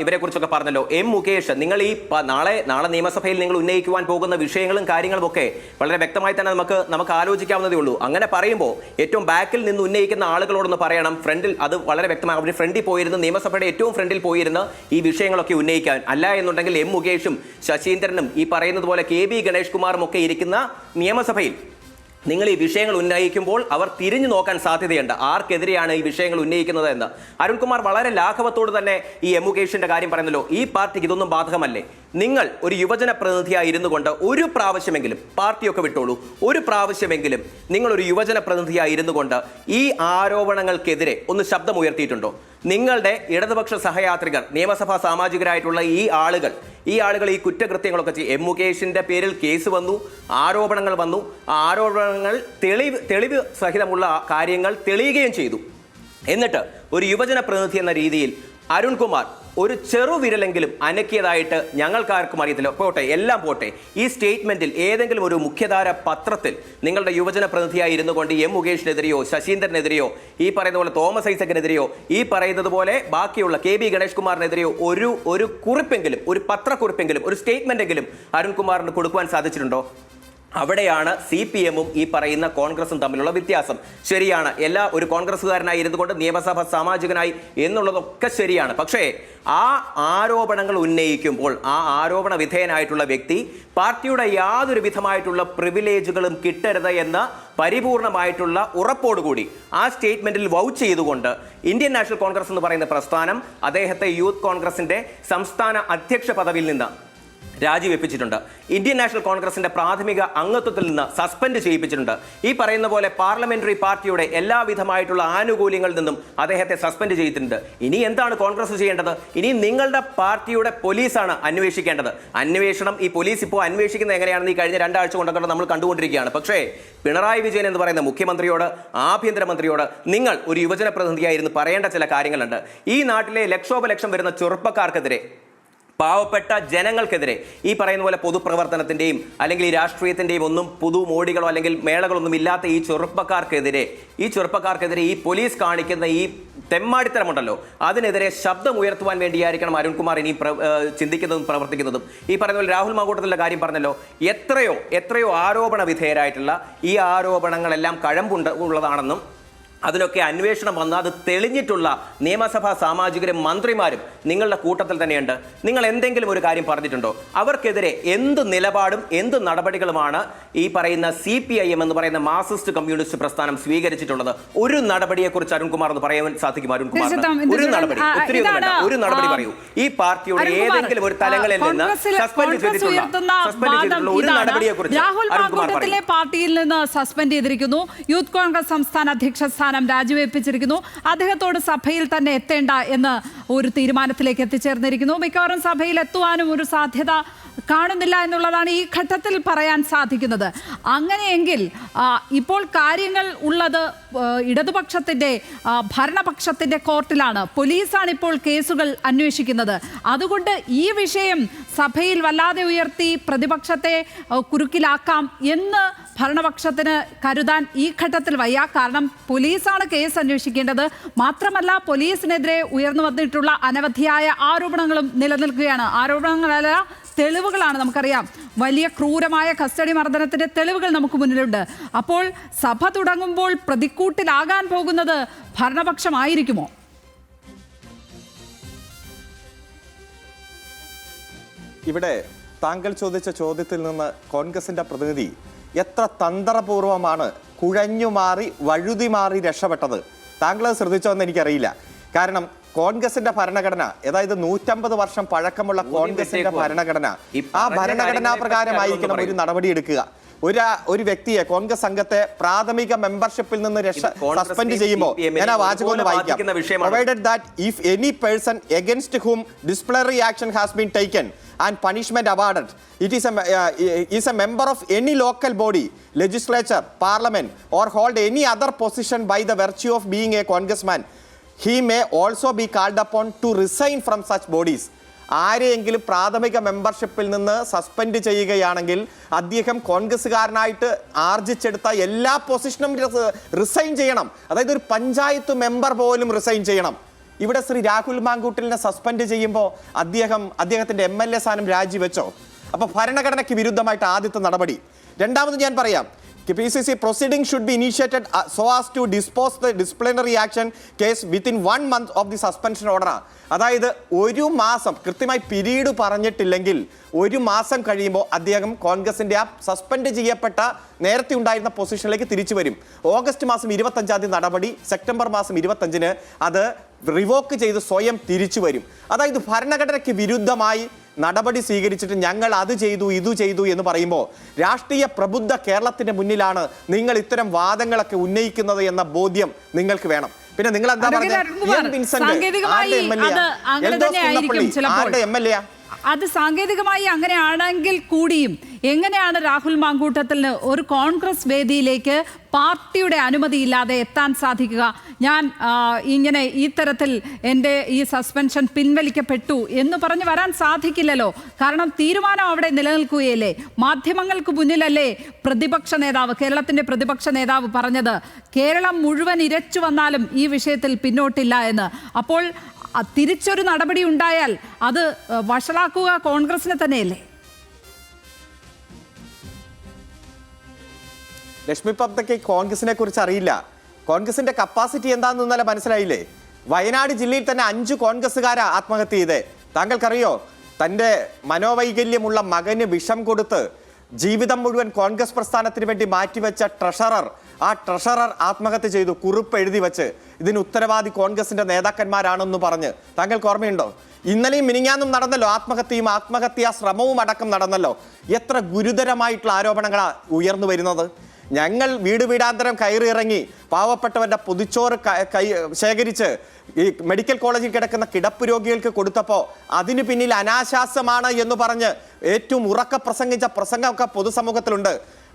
ഇവരെ കുറിച്ചൊക്കെ പറഞ്ഞല്ലോ. മുകേഷ്, നിങ്ങൾ ഈ നാളെ നിയമസഭയിൽ നിങ്ങൾ ഉന്നയിക്കുവാൻ പോകുന്ന വിഷയങ്ങളും കാര്യങ്ങളും ഒക്കെ വളരെ വ്യക്തമായി തന്നെ നമുക്ക് ആലോചിക്കാവുന്നതേ ഉള്ളൂ. അങ്ങനെ പറയുമ്പോൾ ഏറ്റവും ബാക്കിൽ നിന്ന് ഉന്നയിക്കുന്ന ആളുകളോടൊന്ന് പറയണം, ഫ്രണ്ടിൽ അത് വളരെ വ്യക്തമായി അവർ ഫ്രണ്ടിൽ പോയിരുന്ന് നിയമസഭയുടെ ഏറ്റവും ഫ്രണ്ടിൽ പോയിരുന്ന് ഈ വിഷയങ്ങളൊക്കെ ഉന്നയിക്കാൻ. അല്ല എന്നുണ്ടെങ്കിൽ മുകേഷും ശശീന്ദ്രനും ഈ പറയുന്നത് പോലെ KB ഗണേഷ് കുമാറും ഒക്കെ ഇരിക്കുന്ന നിയമസഭയിൽ നിങ്ങൾ ഈ വിഷയങ്ങൾ ഉന്നയിക്കുമ്പോൾ അവർ തിരിഞ്ഞു നോക്കാൻ സാധ്യതയുണ്ട്, ആർക്കെതിരെയാണ് ഈ വിഷയങ്ങൾ ഉന്നയിക്കുന്നത് എന്ന്. അരുൺകുമാർ വളരെ ലാഘവത്തോട് തന്നെ ഈ മുകേഷിന്റെ കാര്യം പറയുന്നല്ലോ. ഈ പാർട്ടിക്ക് ഇതൊന്നും ബാധകമല്ലേ? നിങ്ങൾ ഒരു യുവജന പ്രതിനിധിയായി ഇരുന്നു കൊണ്ട് ഒരു പ്രാവശ്യമെങ്കിലും, പാർട്ടിയൊക്കെ വിട്ടോളൂ, ഒരു പ്രാവശ്യമെങ്കിലും നിങ്ങൾ ഒരു യുവജന പ്രതിനിധിയായി ഇരുന്നു കൊണ്ട് ഈ ആരോപണങ്ങൾക്കെതിരെ ഒന്ന് ശബ്ദമുയർത്തിയിട്ടുണ്ടോ? നിങ്ങളുടെ ഇടതുപക്ഷ സഹയാത്രികർ, നിയമസഭാ സാമാജികരായിട്ടുള്ള ഈ ആളുകൾ ഈ കുറ്റകൃത്യങ്ങളൊക്കെ ചെയ്യും. എം മുകേഷിന്റെ പേരിൽ കേസ് വന്നു, ആരോപണങ്ങൾ വന്നു. ആ ആരോപണങ്ങൾ തെളിവ് സഹിതമുള്ള കാര്യങ്ങൾ തെളിയുകയും ചെയ്തു. എന്നിട്ട് ഒരു യുവജന പ്രതിനിധി എന്ന രീതിയിൽ അരുൺകുമാർ ഒരു ചെറുവിരലെങ്കിലും അനക്കിയതായിട്ട് ഞങ്ങൾക്കാർക്കും അറിയത്തില്ല. പോട്ടെ, എല്ലാം പോട്ടെ, ഈ സ്റ്റേറ്റ്മെന്റിൽ ഏതെങ്കിലും ഒരു മുഖ്യധാര പത്രത്തിൽ നിങ്ങളുടെ യുവജന പ്രതിനിധിയായി ഇരുന്നു കൊണ്ട് എം മുകേഷിനെതിരെയോ ശശീന്ദ്രനെതിരെയോ ഈ പറയുന്ന പോലെ തോമസ് ഐസക്കിനെതിരെയോ ഈ പറയുന്നത് പോലെ ബാക്കിയുള്ള KB ഗണേഷ് കുമാറിനെതിരെയോ ഒരു കുറിപ്പെങ്കിലും, ഒരു പത്രക്കുറിപ്പെങ്കിലും, ഒരു സ്റ്റേറ്റ്മെന്റെങ്കിലും അരുൺകുമാറിന് കൊടുക്കുവാൻ സാധിച്ചിട്ടുണ്ടോ? അവിടെയാണ് CPM-ഉം ഈ പറയുന്ന കോൺഗ്രസും തമ്മിലുള്ള വ്യത്യാസം. ശരിയാണ്, ഒരു കോൺഗ്രസ്സുകാരനായി ഇരുന്നുകൊണ്ട് നിയമസഭാ സാമാജികനായി എന്നുള്ളതൊക്കെ ശരിയാണ്. പക്ഷേ ആ ആരോപണങ്ങൾ ഉന്നയിക്കുമ്പോൾ ആ ആരോപണ വിധേയനായിട്ടുള്ള വ്യക്തി പാർട്ടിയുടെ യാതൊരു വിധമായിട്ടുള്ള പ്രിവിലേജുകളും കിട്ടരുത് എന്ന പരിപൂർണമായിട്ടുള്ള ഉറപ്പോടുകൂടി ആ സ്റ്റേറ്റ്മെന്റിൽ വൗച്ച് ചെയ്തുകൊണ്ട് ഇന്ത്യൻ നാഷണൽ കോൺഗ്രസ് എന്ന് പറയുന്ന പ്രസ്ഥാനം അദ്ദേഹത്തെ യൂത്ത് കോൺഗ്രസിന്റെ സംസ്ഥാന അധ്യക്ഷ പദവിയിൽ നിന്ന് രാജിവെപ്പിച്ചിട്ടുണ്ട്. ഇന്ത്യൻ നാഷണൽ കോൺഗ്രസിന്റെ പ്രാഥമിക അംഗത്വത്തിൽ നിന്ന് സസ്പെൻഡ് ചെയ്യിപ്പിച്ചിട്ടുണ്ട്. ഈ പറയുന്ന പോലെ പാർലമെന്ററി പാർട്ടിയുടെ എല്ലാവിധമായിട്ടുള്ള ആനുകൂല്യങ്ങളിൽ നിന്നും അദ്ദേഹത്തെ സസ്പെൻഡ് ചെയ്തിട്ടുണ്ട്. ഇനി എന്താണ് കോൺഗ്രസ് ചെയ്യേണ്ടത്? ഇനി നിങ്ങളുടെ പാർട്ടിയുടെ പോലീസാണ് അന്വേഷിക്കേണ്ടത്. അന്വേഷണം ഈ പോലീസ് ഇപ്പോൾ അന്വേഷിക്കുന്നത് എങ്ങനെയാണെന്ന് ഈ കഴിഞ്ഞ 2 ആഴ്ച കൊണ്ടൊക്കെ നമ്മൾ കണ്ടുകൊണ്ടിരിക്കുകയാണ്. പക്ഷേ പിണറായി വിജയൻ എന്ന് പറയുന്ന മുഖ്യമന്ത്രിയോട്, ആഭ്യന്തരമന്ത്രിയോട് നിങ്ങൾ ഒരു യുവജന പ്രതിനിധിയായിരുന്നു പറയേണ്ട ചില കാര്യങ്ങളുണ്ട്. ഈ നാട്ടിലെ ലക്ഷോപലക്ഷം വരുന്ന ചെറുപ്പക്കാർക്കെതിരെ, പാവപ്പെട്ട ജനങ്ങൾക്കെതിരെ ഈ പറയുന്ന പോലെ പൊതുപ്രവർത്തനത്തിന്റെയും അല്ലെങ്കിൽ ഈ രാഷ്ട്രീയത്തിന്റെയും ഒന്നും പുതുമോടികളോ അല്ലെങ്കിൽ മേളകളൊന്നും ഇല്ലാത്ത ഈ ചെറുപ്പക്കാർക്കെതിരെ ഈ പോലീസ് കാണിക്കുന്ന ഈ തെമ്മാടിത്തരമുണ്ടല്ലോ, അതിനെതിരെ ശബ്ദം ഉയർത്തുവാൻ വേണ്ടിയായിരിക്കണം അരുൺകുമാർ ഇനി ചിന്തിക്കുന്നതും പ്രവർത്തിക്കുന്നതും. ഈ പറയുന്ന പോലെ രാഹുൽ മാങ്കൂട്ടത്തിലെ കാര്യം പറഞ്ഞല്ലോ, എത്രയോ ആരോപണ വിധേയരായിട്ടുള്ള ഈ ആരോപണങ്ങളെല്ലാം കഴമ്പുള്ളതാണെന്നും അതിനൊക്കെ അന്വേഷണം വന്ന് അത് തെളിഞ്ഞിട്ടുള്ള നിയമസഭാ സാമാജികരും മന്ത്രിമാരും നിങ്ങളുടെ കൂട്ടത്തിൽ തന്നെയുണ്ട്. നിങ്ങൾ എന്തെങ്കിലും ഒരു കാര്യം പറഞ്ഞിട്ടുണ്ടോ? അവർക്കെതിരെ എന്ത് നിലപാടും എന്ത് നടപടികളുമാണ് ഈ പറയുന്ന CPIM എന്ന് പറയുന്ന മാർക്സിസ്റ്റ് കമ്മ്യൂണിസ്റ്റ് പ്രസ്ഥാനം സ്വീകരിച്ചിട്ടുള്ളത്? ഒരു നടപടിയെക്കുറിച്ച് അരുൺകുമാർ എന്ന് പറയാൻ സാധിക്കും? അരുൺകുമാർ ഒരു നടപടി പറയൂ. ഈ പാർട്ടിയുടെ ഏതെങ്കിലും ഒരു തലങ്ങളിൽ നിന്ന് സസ്പെൻഡ് ചെയ്തിട്ടുള്ള ഒരു നടപടിയെക്കുറിച്ച് രാഹുൽ മാങ്കൂട്ടത്തിലെ പാർട്ടിയിൽ നിന്ന് സസ്പെൻഡ് ചെയ്തിരിക്കുന്നു. യൂത്ത് കോൺഗ്രസ് സംസ്ഥാന അധ്യക്ഷ രാജിവെപ്പിച്ചിരിക്കുന്നു. അദ്ദേഹത്തോട് സഭയിൽ തന്നെ എത്തേണ്ട എന്ന് ഒരു തീരുമാനത്തിലേക്ക് എത്തിച്ചേർന്നിരിക്കുന്നു. മിക്കവാറും സഭയിൽ എത്തുവാനും ഒരു സാധ്യത കാണുന്നില്ല എന്നുള്ളതാണ് ഈ ഘട്ടത്തിൽ പറയാൻ സാധിക്കുന്നത്. അങ്ങനെയെങ്കിൽ ഇപ്പോൾ കാര്യങ്ങൾ ഉള്ളത് ഇടതുപക്ഷത്തിൻ്റെ ഭരണപക്ഷത്തിൻ്റെ കോർട്ടിലാണ്. പോലീസാണ് ഇപ്പോൾ കേസുകൾ അന്വേഷിക്കുന്നത്. അതുകൊണ്ട് ഈ വിഷയം സഭയിൽ വല്ലാതെ ഉയർത്തി പ്രതിപക്ഷത്തെ കുരുക്കിലാക്കാം എന്ന് ഭരണപക്ഷത്തിന് കരുതാൻ ഈ ഘട്ടത്തിൽ വയ്യ. കാരണം പോലീസാണ് കേസ് അന്വേഷിക്കേണ്ടത്. മാത്രമല്ല, പോലീസിനെതിരെ ഉയർന്നു വന്നിട്ടുള്ള അനവധിയായ ആരോപണങ്ങളും നിലനിൽക്കുകയാണ്. ആരോപണങ്ങളല്ല, തെളിവുകളാണ്. നമുക്കറിയാം, വലിയ ക്രൂരമായ കസ്റ്റഡി മർദ്ദനത്തിന്റെ തെളിവുകൾ നമുക്ക് മുന്നിലുണ്ട്. അപ്പോൾ സഭ തുടങ്ങുമ്പോൾ പ്രതിക്കൂട്ടിലാകാൻ പോകുന്നത് ഭരണപക്ഷമായിരിക്കുമോ? ഇവിടെ താങ്കൾ ചോദിച്ച ചോദ്യത്തിൽ നിന്ന് കോൺഗ്രസിന്റെ പ്രതിനിധി എത്ര തന്ത്രപൂർവമാണ് കുഴഞ്ഞുമാറി വഴുതിമാറി രക്ഷപ്പെട്ടത്. താങ്കൾ അത് ശ്രദ്ധിച്ചോന്ന് എനിക്കറിയില്ല. കാരണം കോൺഗ്രസിന്റെ ഭരണഘടന, അതായത് 150 വർഷം പഴക്കമുള്ള കോൺഗ്രസിന്റെ ഭരണഘടന, ആ ഭരണഘടനാ പ്രകാരമായിരിക്കണം ഒരു നടപടി എടുക്കുക. ഒരു വ്യക്തിയെ, കോൺഗ്രസ് അംഗത്തെ പ്രാഥമിക മെമ്പർഷിപ്പിൽ നിന്ന് സസ്പെൻഡ് ചെയ്യുമ്പോൾ ഞാൻ ആ വാചകം ഒന്ന് വായിക്കാം. Provided that if any person against whom disciplinary action has been taken and punishment awarded, it is a member of any local body, legislature, parliament, or hold any other position by the virtue of being a congressman, he may also be called upon to resign from such bodies. ആരെയെങ്കിലും പ്രാഥമിക മെമ്പർഷിപ്പിൽ നിന്ന് സസ്പെൻഡ് ചെയ്യുകയാണെങ്കിൽ അദ്ദേഹം കോൺഗ്രസ്സുകാരനായിട്ട് ആർജിച്ചെടുത്ത എല്ലാ പൊസിഷനും റിസൈൻ ചെയ്യണം. അതായത് ഒരു പഞ്ചായത്ത് മെമ്പർ പോലും റിസൈൻ ചെയ്യണം. ഇവിടെ ശ്രീ രാഹുൽ മാങ്കൂട്ടലിനെ സസ്പെൻഡ് ചെയ്യുമ്പോൾ അദ്ദേഹത്തിന്റെ MLA സ്ഥാനം രാജിവെച്ചോ? അപ്പോൾ ഭരണഘടനയ്ക്ക് വിരുദ്ധമായിട്ട് ആദ്യത്തെ നടപടി. രണ്ടാമത് ഞാൻ പറയാം, PCC proceeding should be initiated so as to dispose the disciplinary action case within 1 month of the suspension order. അതായത് ഒരു മാസം കൃത്യമായി പീരീഡ് പറഞ്ഞിട്ടില്ലെങ്കിൽ 1 മാസം കഴിയുമ്പോൾ അദ്ദേഹം കോൺഗ്രസിന്റെ ആ സസ്പെൻഡ് ചെയ്യപ്പെട്ട നേരത്തെ ഉണ്ടായിരുന്ന പൊസിഷനിലേക്ക് തിരിച്ചു വരും. ഓഗസ്റ്റ് മാസം 25-ാം തീയതി നടപടി, സെപ്റ്റംബർ മാസം 25-ന് അത് റിവോക്ക് ചെയ്ത് സ്വയം തിരിച്ചു വരും. അതായത് ഭരണഘടനയ്ക്ക് വിരുദ്ധമായി നടപടി സ്വീകരിച്ചിട്ട് ഞങ്ങൾ അത് ചെയ്തു ഇത് ചെയ്തു എന്ന് പറയുമ്പോൾ രാഷ്ട്രീയ പ്രബുദ്ധ കേരളത്തിന്റെ മുന്നിലാണ് നിങ്ങൾ ഇത്തരം വാദങ്ങളൊക്കെ ഉന്നയിക്കുന്നത് എന്ന ബോധ്യം നിങ്ങൾക്ക് വേണം. പിന്നെ നിങ്ങൾ എന്താ പറഞ്ഞത്? അത് സാങ്കേതികമായി അങ്ങനെയാണെങ്കിൽ കൂടിയും എങ്ങനെയാണ് രാഹുൽ മാങ്കൂട്ടത്തിന് ഒരു കോൺഗ്രസ് വേദിയിലേക്ക് പാർട്ടിയുടെ അനുമതിയില്ലാതെ എത്താൻ സാധിക്കുക? ഞാൻ ഇങ്ങനെ ഈ തരത്തിൽ എൻ്റെ ഈ സസ്പെൻഷൻ പിൻവലിക്കപ്പെട്ടു എന്ന് പറഞ്ഞ് വരാൻ സാധിക്കില്ലല്ലോ. കാരണം തീരുമാനം അവിടെ നിലനിൽക്കുകയല്ലേ. മാധ്യമങ്ങൾക്ക് മുന്നിലല്ലേ പ്രതിപക്ഷ നേതാവ്, കേരളത്തിൻ്റെ പ്രതിപക്ഷ നേതാവ് പറഞ്ഞത് കേരളം മുഴുവൻ ഇരച്ചു വന്നാലും ഈ വിഷയത്തിൽ പിന്നോട്ടില്ല എന്ന്. അപ്പോൾ തിരിച്ചൊരു നടപടി ഉണ്ടായാൽ അത് വഷളാക്കുക കോൺഗ്രസിനെ തന്നെയല്ലേ? ലക്ഷ്മി പബ്ദയ്ക്ക് കോൺഗ്രസിനെ കുറിച്ച് അറിയില്ല. കോൺഗ്രസിന്റെ കപ്പാസിറ്റി എന്താണെന്ന് ഇന്നലെ മനസ്സിലായില്ലേ? വയനാട് ജില്ലയിൽ തന്നെ 5 കോൺഗ്രസ്സുകാരാ ആത്മഹത്യ ചെയ്തേ. താങ്കൾക്കറിയോ? തൻ്റെ മനോവൈകല്യമുള്ള മകന് വിഷം കൊടുത്ത് ജീവിതം മുഴുവൻ കോൺഗ്രസ് പ്രസ്ഥാനത്തിന് വേണ്ടി മാറ്റിവെച്ച ആ ട്രഷറർ ആത്മഹത്യ ചെയ്തു, കുറിപ്പ് എഴുതി വെച്ച്. ഇതിന് ഉത്തരവാദി കോൺഗ്രസിന്റെ നേതാക്കന്മാരാണെന്ന് പറഞ്ഞ്. താങ്കൾക്ക് ഓർമ്മയുണ്ടോ? ഇന്നലെയും മിനിഞ്ഞാന്നും നടന്നല്ലോ ആത്മഹത്യാ ശ്രമവും അടക്കം നടന്നല്ലോ. എത്ര ഗുരുതരമായിട്ടുള്ള ആരോപണങ്ങളാണ് ഉയർന്നു വരുന്നത്. ഞങ്ങൾ വീട് വീടാന്തരം കയറി ഇറങ്ങി പാവപ്പെട്ടവരുടെ പൊതിച്ചോറ് ശേഖരിച്ച് ഈ മെഡിക്കൽ കോളേജിൽ കിടക്കുന്ന കിടപ്പ് രോഗികൾക്ക് കൊടുത്തപ്പോൾ അതിന് പിന്നിൽ അനാശാസ്യമാണ് എന്ന് പറഞ്ഞ് ഏറ്റവും ഉറക്ക പ്രസംഗിച്ച പ്രസംഗമൊക്കെ പൊതുസമൂഹത്തിലുണ്ട്.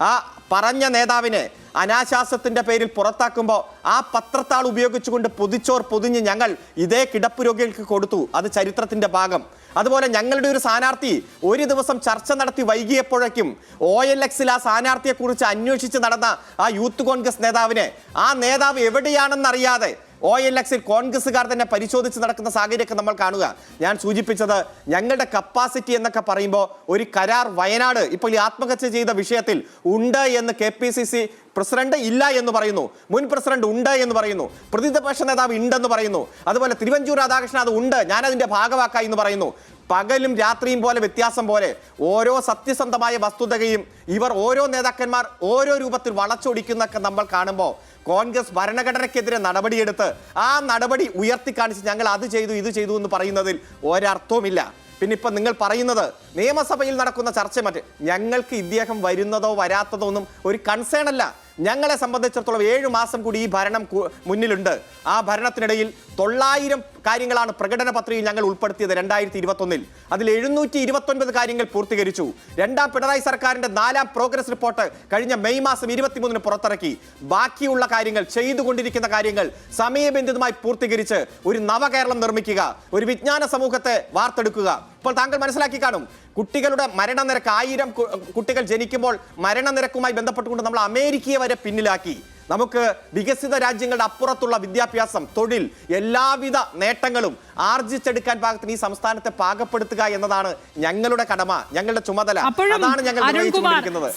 ആ പറഞ്ഞ നേതാവിനെ അനാശാസ്യത്തിന്റെ പേരിൽ പുറത്താക്കുമ്പോൾ ആ പത്രത്താൾ ഉപയോഗിച്ചുകൊണ്ട് പൊതിച്ചോർ പൊതിഞ്ഞ് ഞങ്ങൾ ഇതേ കിടപ്പ് രോഗികൾക്ക് കൊടുത്തു. അത് ചരിത്രത്തിന്റെ ഭാഗം. അതുപോലെ ഞങ്ങളുടെ ഒരു സ്ഥാനാർത്ഥി ഒരു ദിവസം ചർച്ച നടത്തി വൈകിയപ്പോഴേക്കും OLX-ൽ ആ സ്ഥാനാർത്ഥിയെക്കുറിച്ച് അന്വേഷിച്ച് നടന്ന ആ യൂത്ത് കോൺഗ്രസ് നേതാവിനെ ആ നേതാവ് എവിടെയാണെന്നറിയാതെ OLX-ൽ കോൺഗ്രസ്സുകാർ തന്നെ പരിശോധിച്ച് നടക്കുന്ന സാഹചര്യമൊക്കെ നമ്മൾ കാണുക. ഞാൻ സൂചിപ്പിച്ചത് ഞങ്ങളുടെ കപ്പാസിറ്റി എന്നൊക്കെ പറയുമ്പോൾ ഒരു കരാർ വയനാട് ഇപ്പോൾ ഈ ആത്മഹത്യ ചെയ്ത വിഷയത്തിൽ ഉണ്ട് എന്ന് KPCC പ്രസിഡന്റ് ഇല്ല എന്ന് പറയുന്നു, മുൻ പ്രസിഡന്റ് ഉണ്ട് എന്ന് പറയുന്നു, പ്രതിപക്ഷ നേതാവ് ഉണ്ടെന്ന് പറയുന്നു, അതുപോലെ തിരുവഞ്ചൂർ രാധാകൃഷ്ണൻ അത് ഉണ്ട്, ഞാനതിൻ്റെ ഭാഗവാക്കായി എന്ന് പറയുന്നു. പകലും രാത്രിയും പോലെ വ്യത്യാസം പോലെ ഓരോ സത്യസന്ധമായ വസ്തുതയും ഇവർ ഓരോ നേതാക്കന്മാർ ഓരോ രൂപത്തിൽ വളച്ചൊടിക്കുന്നൊക്കെ നമ്മൾ കാണുമ്പോൾ കോൺഗ്രസ് ഭരണഘടനയ്ക്കെതിരെ നടപടിയെടുത്ത് ആ നടപടി ഉയർത്തിക്കാണിച്ച് ഞങ്ങൾ അത് ചെയ്തു ഇത് ചെയ്തു എന്ന് പറയുന്നതിൽ ഒരർത്ഥവുമില്ല. പിന്നെ ഇപ്പം നിങ്ങൾ പറയുന്നത് നിയമസഭയിൽ നടക്കുന്ന ചർച്ച മറ്റ് ഞങ്ങൾക്ക് ഇദ്ദേഹം വരുന്നതോ വരാത്തതോ ഒന്നും ഒരു കൺസേൺ അല്ല. ഞങ്ങളെ സംബന്ധിച്ചിടത്തോളം 7 മാസം കൂടി ഈ ഭരണം മുന്നിലുണ്ട്. ആ ഭരണത്തിനിടയിൽ 900 കാര്യങ്ങളാണ് പ്രകടന പത്രികയിൽ ഞങ്ങൾ ഉൾപ്പെടുത്തിയത് 2021. അതിൽ 729 കാര്യങ്ങൾ പൂർത്തീകരിച്ചു. 2ാം പിണറായി സർക്കാരിന്റെ 4ാം പ്രോഗ്രസ് റിപ്പോർട്ട് കഴിഞ്ഞ മെയ് മാസം 23-ന് പുറത്തിറക്കി. ബാക്കിയുള്ള കാര്യങ്ങൾ, ചെയ്തുകൊണ്ടിരിക്കുന്ന കാര്യങ്ങൾ സമയബന്ധിതമായി പൂർത്തീകരിച്ച് ഒരു നവകേരളം നിർമ്മിക്കുക, ഒരു വിജ്ഞാന സമൂഹത്തെ വാർത്തെടുക്കുക. ഇപ്പോൾ താങ്കൾ മനസ്സിലാക്കി കാണും, കുട്ടികളുടെ മരണനിരക്ക് 1000 കുട്ടികൾ ജനിക്കുമ്പോൾ മരണനിരക്കുമായി ബന്ധപ്പെട്ടുകൊണ്ട് നമ്മൾ അമേരിക്കയെ വരെ പിന്നിലാക്കി. നമുക്ക് വികസിത രാജ്യങ്ങളുടെ അപ്പുറത്തുള്ള വിദ്യാഭ്യാസം, തൊഴിൽ, എല്ലാവിധ നേട്ടങ്ങളും ആർജിച്ചെടുക്കാൻ പാകത്തിന് ഈ സംസ്ഥാനത്തെ പാകപ്പെടുത്തുക എന്നതാണ് ഞങ്ങളുടെ കടമ, ഞങ്ങളുടെ ചുമതല. അതാണ് ഞങ്ങൾ നിർവഹിച്ചുകൊണ്ടിരിക്കുന്നത്.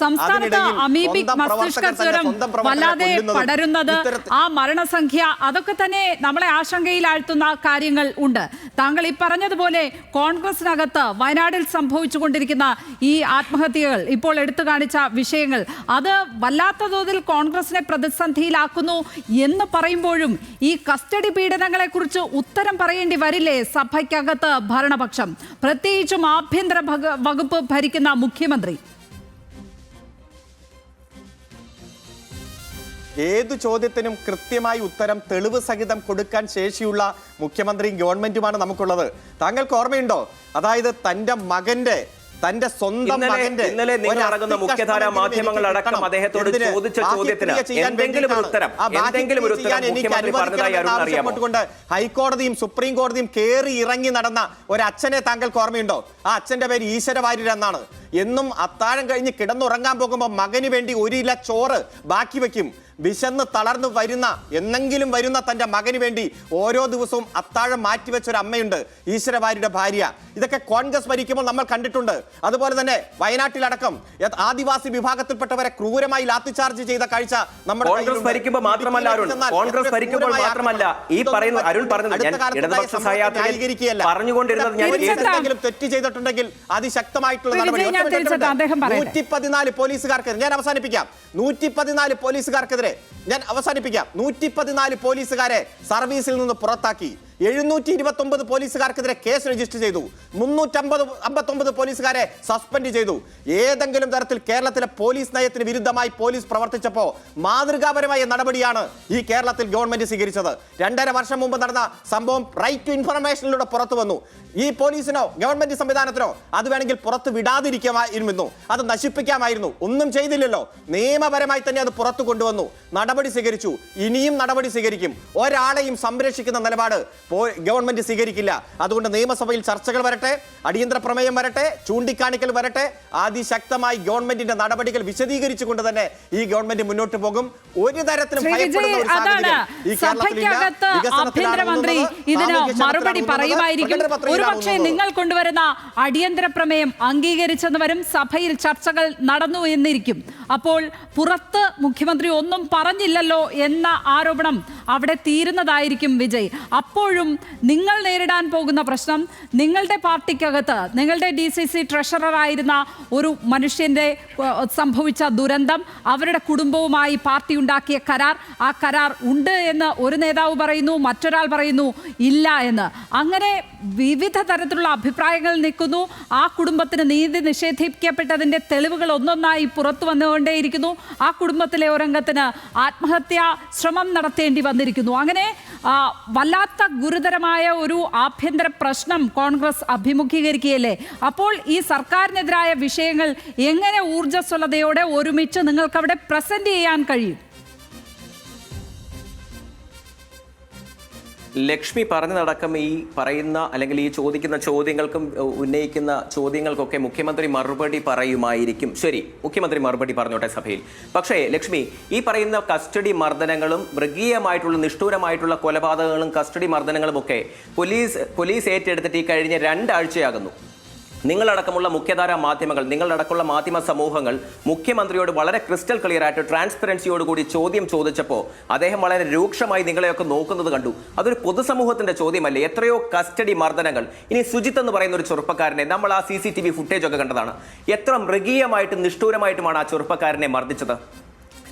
പടരുന്നത് ആ മരണസംഖ്യ അതൊക്കെ തന്നെ നമ്മളെ ആശങ്കയിലാഴ്ത്തുന്ന കാര്യങ്ങൾ ഉണ്ട്. താങ്കൾ ഈ പറഞ്ഞതുപോലെ കോൺഗ്രസിനകത്ത് വയനാട്ടിൽ സംഭവിച്ചുകൊണ്ടിരിക്കുന്ന ഈ ആത്മഹത്യകൾ, ഇപ്പോൾ എടുത്തു കാണിച്ച വിഷയങ്ങൾ, അത് വല്ലാത്ത തോതിൽ കോൺഗ്രസിനെ പ്രതിസന്ധിയിലാക്കുന്നു എന്ന് പറയുമ്പോഴും ഈ കസ്റ്റഡി പീഡനങ്ങളെ കുറിച്ച് ഉത്തരം പറയേണ്ടി വരില്ലേ സഭയ്ക്കകത്ത് ഭരണപക്ഷം, പ്രത്യേകിച്ചും ആഭ്യന്തര വകുപ്പ് ഭരിക്കുന്ന മുഖ്യമന്ത്രി? ഏതു ചോദ്യത്തിനും കൃത്യമായി ഉത്തരം തെളിവ് സഹിതം കൊടുക്കാൻ ശേഷിയുള്ള മുഖ്യമന്ത്രിയും ഗവൺമെന്റുമാണ് നമുക്കുള്ളത്. താങ്കൾക്ക് ഓർമ്മയുണ്ടോ? അതായത് തന്റെ സ്വന്തം മകന്റെ ഇന്നലെ നിങ്ങൾ അടങ്ങുന്ന മുഖ്യധാരാ മാധ്യമങ്ങൾ അടക്കം അദ്ദേഹത്തോട് ചോദിച്ച ചോദ്യത്തിന് എന്തെങ്കിലും ഒരു ഉത്തരം മുഖ്യമന്ത്രി പറഞ്ഞതായി അറിയാമോ? ഹൈക്കോടതിയും സുപ്രീം കോടതിയും കേറി ഇറങ്ങി നടന്ന ഒരു അച്ഛനെ താങ്കൾക്ക് ഓർമ്മയുണ്ടോ? ആ അച്ഛന്റെ പേര് ഈശ്വര വാര്യർ എന്നാണ്. എന്നും അത്താഴം കഴിഞ്ഞ് കിടന്നുറങ്ങാൻ പോകുമ്പോൾ മകന് വേണ്ടി 1 ഇല ചോറ് ബാക്കി വെക്കും. വിശന്ന് തളർന്നു എന്നെങ്കിലും വരുന്ന തന്റെ മകന് വേണ്ടി ഓരോ ദിവസവും അത്താഴം മാറ്റിവെച്ച ഒരു അമ്മയുണ്ട്, ഈശ്വര വാര്യരുടെ ഭാര്യ. ഇതൊക്കെ കോൺഗ്രസ് ഭരിക്കുമ്പോൾ നമ്മൾ കണ്ടിട്ടുണ്ട്. അതുപോലെ തന്നെ വയനാട്ടിലടക്കം ആദിവാസി വിഭാഗത്തിൽപ്പെട്ടവരെ ക്രൂരമായി ലാത്തിചാർജ് ചെയ്ത കാഴ്ച നമ്മുടെ കോൺഗ്രസ് ഭരിക്കുമ്പോൾ മാത്രമല്ല കോൺഗ്രസ് ഭരിക്കുമ്പോൾ മാത്രമല്ല ഈ പറയുന്ന അരുൺ പറഞ്ഞുകൊണ്ടിരുന്നത് തെറ്റ് ചെയ്തിട്ടുണ്ടെങ്കിൽ അതിശക്തമായിട്ടുള്ള നടപടി. 114 പോലീസുകാർക്കെതിരെ ഞാൻ അവസാനിപ്പിക്കാം. 114 പോലീസുകാരെ സർവീസിൽ നിന്ന് പുറത്താക്കി. 729 പോലീസുകാർക്കെതിരെ കേസ് രജിസ്റ്റർ ചെയ്തു. 359 പോലീസുകാരെ സസ്പെൻഡ് ചെയ്തു. ഏതെങ്കിലും തരത്തിൽ കേരളത്തിലെ പോലീസ് നയത്തിന് വിരുദ്ധമായി പോലീസ് പ്രവർത്തിച്ചപ്പോൾ മാതൃകാപരമായ നടപടിയാണ് ഈ കേരളത്തിൽ ഗവൺമെന്റ് സ്വീകരിച്ചത്. 2.5 വർഷം മുമ്പ് നടന്ന സംഭവം റൈറ്റ് ടു ഇൻഫർമേഷനിലൂടെ പുറത്തു വന്നു. ഈ പോലീസിനോ ഗവൺമെന്റ് സംവിധാനത്തിനോ അത് വേണമെങ്കിൽ പുറത്ത് വിടാതിരിക്കാമായിരുന്നു, അത് നശിപ്പിക്കാമായിരുന്നു. ഒന്നും ചെയ്തില്ലല്ലോ. നിയമപരമായി തന്നെ അത് പുറത്തു കൊണ്ടുവന്നു, നടപടി സ്വീകരിച്ചു. ഇനിയും നടപടി സ്വീകരിക്കും. ഒരാളെയും സംരക്ഷിക്കുന്ന നിലപാട് ഗവൺമെന്റ് സ്വീകരിക്കില്ല. അതുകൊണ്ട് നിയമസഭയിൽ ചർച്ചകൾ വരട്ടെ, അടിയന്തര പ്രമേയം വരട്ടെ, ചൂണ്ടിക്കാണിക്കൽ വരട്ടെ. അതിശക്തമായി ഗവൺമെന്റിന്റെ നടപടികൾ വിശദീകരിച്ചുകൊണ്ട് തന്നെ ഈ ഗവൺമെന്റ് മുന്നോട്ട് പോകും. ഒരു തരത്തിലും ഭയപ്പെടുന്ന ഒരു സാഹചര്യം ഈ കേരളത്തിലില്ല. ആഭ്യന്തരമന്ത്രി ഇതിന് മറുപടി പറയുമായിരിക്കും. ഒരുപക്ഷെ നിങ്ങൾ കൊണ്ടുവരുന്ന അടിയന്തര പ്രമേയം അംഗീകരിച്ചെന്ന് വരും, സഭയിൽ ചർച്ചകൾ നടന്നു എന്നിരിക്കും. അപ്പോൾ പുറത്ത് മുഖ്യമന്ത്രി ഒന്നും പറഞ്ഞില്ലല്ലോ എന്ന ആരോപണം അവിടെ തീരുന്നതായിരിക്കും വിജയ്. അപ്പോഴും നിങ്ങൾ നേരിടാൻ പോകുന്ന പ്രശ്നം, നിങ്ങളുടെ പാർട്ടിക്കകത്ത് നിങ്ങളുടെ DCC ട്രഷററായിരുന്ന ഒരു മനുഷ്യന്റെ സംഭവിച്ച ദുരന്തം, അവരുടെ കുടുംബവുമായി പാർട്ടി ഉണ്ടാക്കിയ കരാർ, ആ കരാർ ഉണ്ട് എന്ന് ഒരു നേതാവ് പറയുന്നു, മറ്റൊരാൾ പറയുന്നു ഇല്ല എന്ന്. അങ്ങനെ വിവിധ തരത്തിലുള്ള അഭിപ്രായങ്ങൾ നിൽക്കുന്നു. ആ കുടുംബത്തിന് നീതി നിഷേധിക്കപ്പെട്ടതിന്റെ തെളിവുകൾ ഒന്നൊന്നായി പുറത്തു വന്നുകൊണ്ടേയിരിക്കുന്നു. ആ കുടുംബത്തിലെ ഒരംഗത്തിന് ആത്മഹത്യാ ശ്രമം നടത്തേണ്ടി വന്നിരിക്കുന്നു. അങ്ങനെ വല്ലാത്ത ഗുരുതരമായ ഒരു ആഭ്യന്തര പ്രശ്നം കോൺഗ്രസ് അഭിമുഖീകരിക്കുകയല്ലേ. അപ്പോൾ ഈ സർക്കാരിനെതിരായ വിഷയങ്ങൾ എങ്ങനെ ഊർജ്ജസ്വലതയോടെ ഒരുമിച്ച് നിങ്ങൾക്ക് അവിടെ പ്രസന്റ് ചെയ്യാൻ കഴിയും? ലക്ഷ്മി പറഞ്ഞതടക്കം ഈ പറയുന്ന അല്ലെങ്കിൽ ഈ ചോദിക്കുന്ന ചോദ്യങ്ങൾക്കും ഉന്നയിക്കുന്ന ചോദ്യങ്ങൾക്കൊക്കെ മുഖ്യമന്ത്രി മറുപടി പറയുമായിരിക്കും. ശരി, മുഖ്യമന്ത്രി മറുപടി പറഞ്ഞോട്ടെ സഭയിൽ. പക്ഷേ ലക്ഷ്മി, ഈ പറയുന്ന കസ്റ്റഡി മർദ്ദനങ്ങളും മൃഗീയമായിട്ടുള്ള നിഷ്ഠൂരമായിട്ടുള്ള കൊലപാതകങ്ങളും കസ്റ്റഡി മർദ്ദനങ്ങളും ഒക്കെ പോലീസ് ഏറ്റെടുത്തിട്ട് ഈ കഴിഞ്ഞ 2 ആഴ്ചയാകുന്നു. നിങ്ങളടക്കമുള്ള മുഖ്യധാരാ മാധ്യമങ്ങൾ, നിങ്ങളടക്കമുള്ള മാധ്യമ സമൂഹങ്ങൾ മുഖ്യമന്ത്രിയോട് വളരെ ക്രിസ്റ്റൽ ക്ലിയർ ആയിട്ട് ട്രാൻസ്പെറൻസിയോടുകൂടി ചോദ്യം ചോദിച്ചപ്പോൾ അദ്ദേഹം വളരെ രൂക്ഷമായി നിങ്ങളെയൊക്കെ നോക്കുന്നത് കണ്ടു. അതൊരു പൊതുസമൂഹത്തിന്റെ ചോദ്യമല്ലേ? എത്രയോ കസ്റ്റഡി മർദ്ദനങ്ങൾ. ഇനി സുജിത്ത് എന്ന് പറയുന്ന ഒരു ചെറുപ്പക്കാരനെ നമ്മൾ ആ CCTV ഫുട്ടേജ് ഒക്കെ കണ്ടതാണ്. എത്ര മൃഗീയമായിട്ടും നിഷ്ഠൂരമായിട്ടുമാണ് ആ ചെറുപ്പക്കാരനെ മർദ്ദിച്ചത്.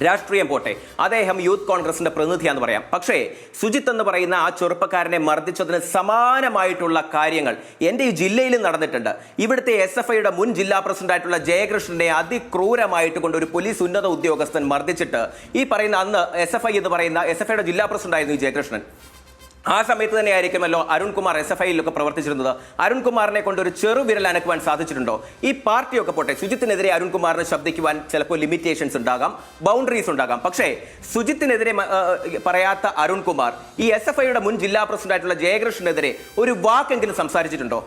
രാഷ്ട്രീയം പോട്ടെ, അദ്ദേഹം യൂത്ത് കോൺഗ്രസിന്റെ പ്രതിനിധിയാന്ന് പറയാം. പക്ഷേ സുജിത്ത് എന്ന് പറയുന്ന ആ ചെറുപ്പക്കാരനെ മർദ്ദിച്ചതിന് സമാനമായിട്ടുള്ള കാര്യങ്ങൾ എൻ്റെ ഈ ജില്ലയിൽ നടന്നിട്ടുണ്ട്. ഇവിടുത്തെ SFIയുടെ മുൻ ജില്ലാ പ്രസിഡന്റായിട്ടുള്ള ജയകൃഷ്ണനെ അതിക്രൂരമായിട്ട് കൊണ്ട് ഒരു പോലീസ് ഉന്നത ഉദ്യോഗസ്ഥൻ മർദ്ദിച്ചിട്ട് ഈ പറയുന്ന അന്ന് SFI എന്ന് പറയുന്ന SFIയുടെ ജില്ലാ പ്രസിഡന്റ് ആയിരുന്നു ഈ ജയകൃഷ്ണൻ. ആ സമയത്ത് തന്നെ ആയിരിക്കുമല്ലോ അരുൺകുമാർ SFIയിലൊക്കെ പ്രവർത്തിച്ചിരുന്നത്. അരുൺകുമാറിനെ കൊണ്ട് ഒരു ചെറുവിരൽ അനക്കുവാൻ സാധിച്ചിട്ടുണ്ടോ? ഈ പാർട്ടിയൊക്കെ പോട്ടെ, സുജിത്തിനെതിരെ അരുൺകുമാറിന് ശബ്ദിക്കുവാൻ ചിലപ്പോൾ ലിമിറ്റേഷൻസ് ഉണ്ടാകാം, ബൗണ്ടറീസ് ഉണ്ടാകാം. പക്ഷേ സുജിത്തിനെതിരെ പറയാത്ത അരുൺകുമാർ ഈ SFIയുടെ മുൻ ജില്ലാ പ്രസിഡന്റായിട്ടുള്ള ജയകൃഷ്ണനെതിരെ ഒരു വാക്കെങ്കിലും സംസാരിച്ചിട്ടുണ്ടോ?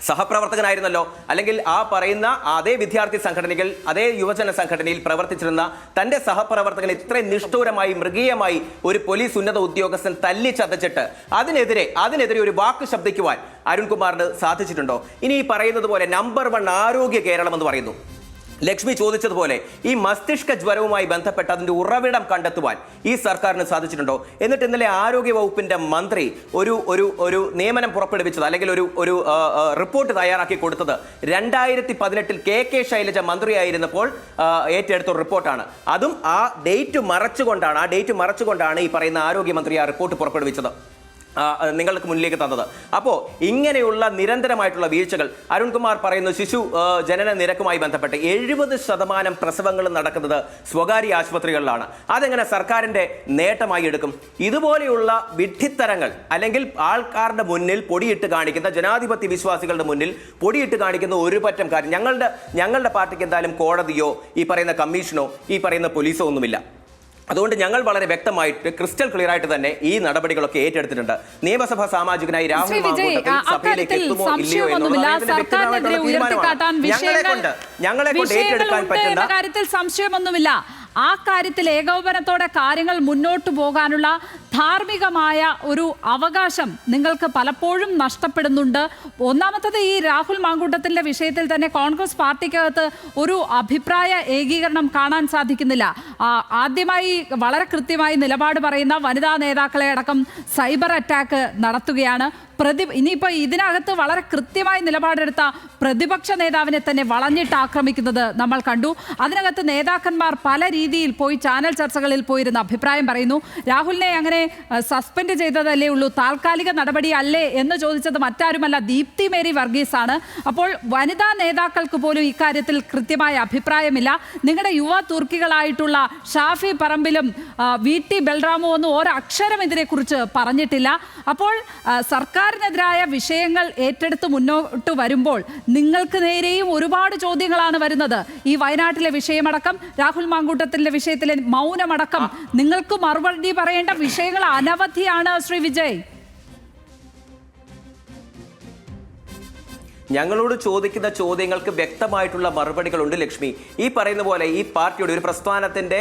സഹപ്രവർത്തകനായിരുന്നല്ലോ, അല്ലെങ്കിൽ ആ പറയുന്ന അതേ വിദ്യാർത്ഥി സംഘടനകൾ, അതേ യുവജന സംഘടനയിൽ പ്രവർത്തിച്ചിരുന്ന തന്റെ സഹപ്രവർത്തകനെ ഇത്രയും നിഷ്ഠൂരമായി മൃഗീയമായി ഒരു പോലീസ് ഉന്നത ഉദ്യോഗസ്ഥൻ തല്ലിച്ചതച്ചിട്ട് അതിനെതിരെ ഒരു വാക്ക് ശബ്ദിക്കുവാൻ അരുൺകുമാറിന് സാധിച്ചിട്ടുണ്ടോ? ഇനി ഈ പറയുന്നത് പോലെ നമ്പർ 1 ആരോഗ്യ കേരളം എന്ന് പറയുന്നു. ലക്ഷ്മി ചോദിച്ചതുപോലെ ഈ മസ്തിഷ്ക ജ്വരവുമായി ബന്ധപ്പെട്ട് അതിന്റെ ഉറവിടം കണ്ടെത്തുവാൻ ഈ സർക്കാരിന് സാധിച്ചിട്ടുണ്ടോ? എന്നിട്ട് ഇന്നലെ ആരോഗ്യ വകുപ്പിന്റെ മന്ത്രി ഒരു നിയമനം പുറപ്പെടുവിച്ചത്, അല്ലെങ്കിൽ ഒരു റിപ്പോർട്ട് തയ്യാറാക്കി കൊടുത്തത് 2018 KK ശൈലജ മന്ത്രിയായിരുന്നപ്പോൾ ഏറ്റെടുത്ത റിപ്പോർട്ടാണ്. അതും ആ ഡേറ്റ് മറച്ചുകൊണ്ടാണ് ഈ പറയുന്ന ആരോഗ്യമന്ത്രി ആ റിപ്പോർട്ട് പുറപ്പെടുവിച്ചത്, നിങ്ങൾക്ക് മുന്നിലേക്ക് തന്നത്. അപ്പോൾ ഇങ്ങനെയുള്ള നിരന്തരമായിട്ടുള്ള വീഴ്ചകൾ. അരുൺകുമാർ പറയുന്നു ശിശു ജനന നിരക്കുമായി ബന്ധപ്പെട്ട് 70% പ്രസവങ്ങളും നടക്കുന്നത് സ്വകാര്യ ആശുപത്രികളിലാണ്. അതെങ്ങനെ സർക്കാരിന്റെ നേട്ടമായി എടുക്കും? ഇതുപോലെയുള്ള വിഡ്ഢിത്തരങ്ങൾ, അല്ലെങ്കിൽ ആൾക്കാരുടെ മുന്നിൽ പൊടിയിട്ട് കാണിക്കുന്ന, ജനാധിപത്യ വിശ്വാസികളുടെ മുന്നിൽ പൊടിയിട്ട് കാണിക്കുന്ന ഒരു പറ്റം കാര്യം ഞങ്ങളുടെ പാർട്ടിക്ക് എന്തായാലും കോടതിയോ ഈ പറയുന്ന കമ്മീഷനോ ഈ പറയുന്ന പോലീസോ ഒന്നുമില്ല. അതുകൊണ്ട് ഞങ്ങൾ വളരെ വ്യക്തമായിട്ട് ക്രിസ്റ്റൽ ക്ലിയർ ആയിട്ട് തന്നെ ഈ നടപടികളൊക്കെ ഏറ്റെടുത്തിട്ടുണ്ട്. നിയമസഭാ സാമാജികനായി രാഹുൽ മാങ്കൂട്ടത്തിൽ സഭയിലേക്ക് എത്തുമോ ഇല്ലയോ ഞങ്ങളെ കൊണ്ട് ഏറ്റെടുക്കാൻ പറ്റുന്ന കാര്യത്തിൽ സംശയമൊന്നുമില്ല. ആ കാര്യത്തിൽ ഏകോപനത്തോടെ കാര്യങ്ങൾ മുന്നോട്ട് പോകാനുള്ള ധാർമ്മികമായ ഒരു അവകാശം നിങ്ങൾക്ക് പലപ്പോഴും നഷ്ടപ്പെടുന്നുണ്ട്. ഒന്നാമത്തത്, ഈ രാഹുൽ മാങ്കൂട്ടത്തിൻ്റെ വിഷയത്തിൽ തന്നെ കോൺഗ്രസ് പാർട്ടിക്കകത്ത് ഒരു അഭിപ്രായ ഏകീകരണം കാണാൻ സാധിക്കുന്നില്ല. ആദ്യമായി വളരെ കൃത്യമായി നിലപാട് പറയുന്ന വനിതാ നേതാക്കളെ അടക്കം സൈബർ അറ്റാക്ക് നടത്തുകയാണ്. ഇനിയിപ്പോൾ ഇതിനകത്ത് വളരെ കൃത്യമായി നിലപാടെടുത്ത പ്രതിപക്ഷ നേതാവിനെ തന്നെ വളഞ്ഞിട്ട് ആക്രമിക്കുന്നത് നമ്മൾ കണ്ടു. അതിനകത്ത് നേതാക്കന്മാർ പല രീതിയിൽ പോയി ചാനൽ ചർച്ചകളിൽ പോയിരുന്ന അഭിപ്രായം പറയുന്നു. രാഹുലിനെ അങ്ങനെ രാഹുലിനെ സസ്പെൻഡ് ചെയ്തതല്ലേ ഉള്ളൂ, താൽക്കാലിക നടപടി അല്ലേ എന്ന് ചോദിച്ചത് മറ്റാരുമല്ല, ദീപ്തി മേരി വർഗീസാണ്. അപ്പോൾ വനിതാ നേതാക്കൾക്ക് പോലും ഇക്കാര്യത്തിൽ കൃത്യമായ അഭിപ്രായമില്ല. നിങ്ങളുടെ യുവ തുർക്കികളായിട്ടുള്ള ഷാഫി പറമ്പിലും VT ബൽറാമും ഒന്നും ഒരക്ഷരം ഇതിനെക്കുറിച്ച് പറഞ്ഞിട്ടില്ല. അപ്പോൾ സർക്കാരിനെതിരായ വിഷയങ്ങൾ ഏറ്റെടുത്ത് മുന്നോട്ട് വരുമ്പോൾ നിങ്ങൾക്ക് നേരെയും ഒരുപാട് ചോദ്യങ്ങളാണ് വരുന്നത്. ഈ വയനാട്ടിലെ വിഷയമടക്കം, രാഹുൽ മാങ്കൂട്ടത്തിന്റെ വിഷയത്തിലെ മൗനമടക്കം നിങ്ങൾക്ക് മറുപടി പറയേണ്ട വിഷയങ്ങൾ അനവധിയാണ് ശ്രീ വിജയ്. ഞങ്ങളോട് ചോദിക്കുന്ന ചോദ്യങ്ങൾക്ക് വ്യക്തമായിട്ടുള്ള മറുപടികളുണ്ട് ലക്ഷ്മി. ഈ പറയുന്ന പോലെ ഈ പാർട്ടിയുടെ ഒരു പ്രസ്ഥാനത്തിന്റെ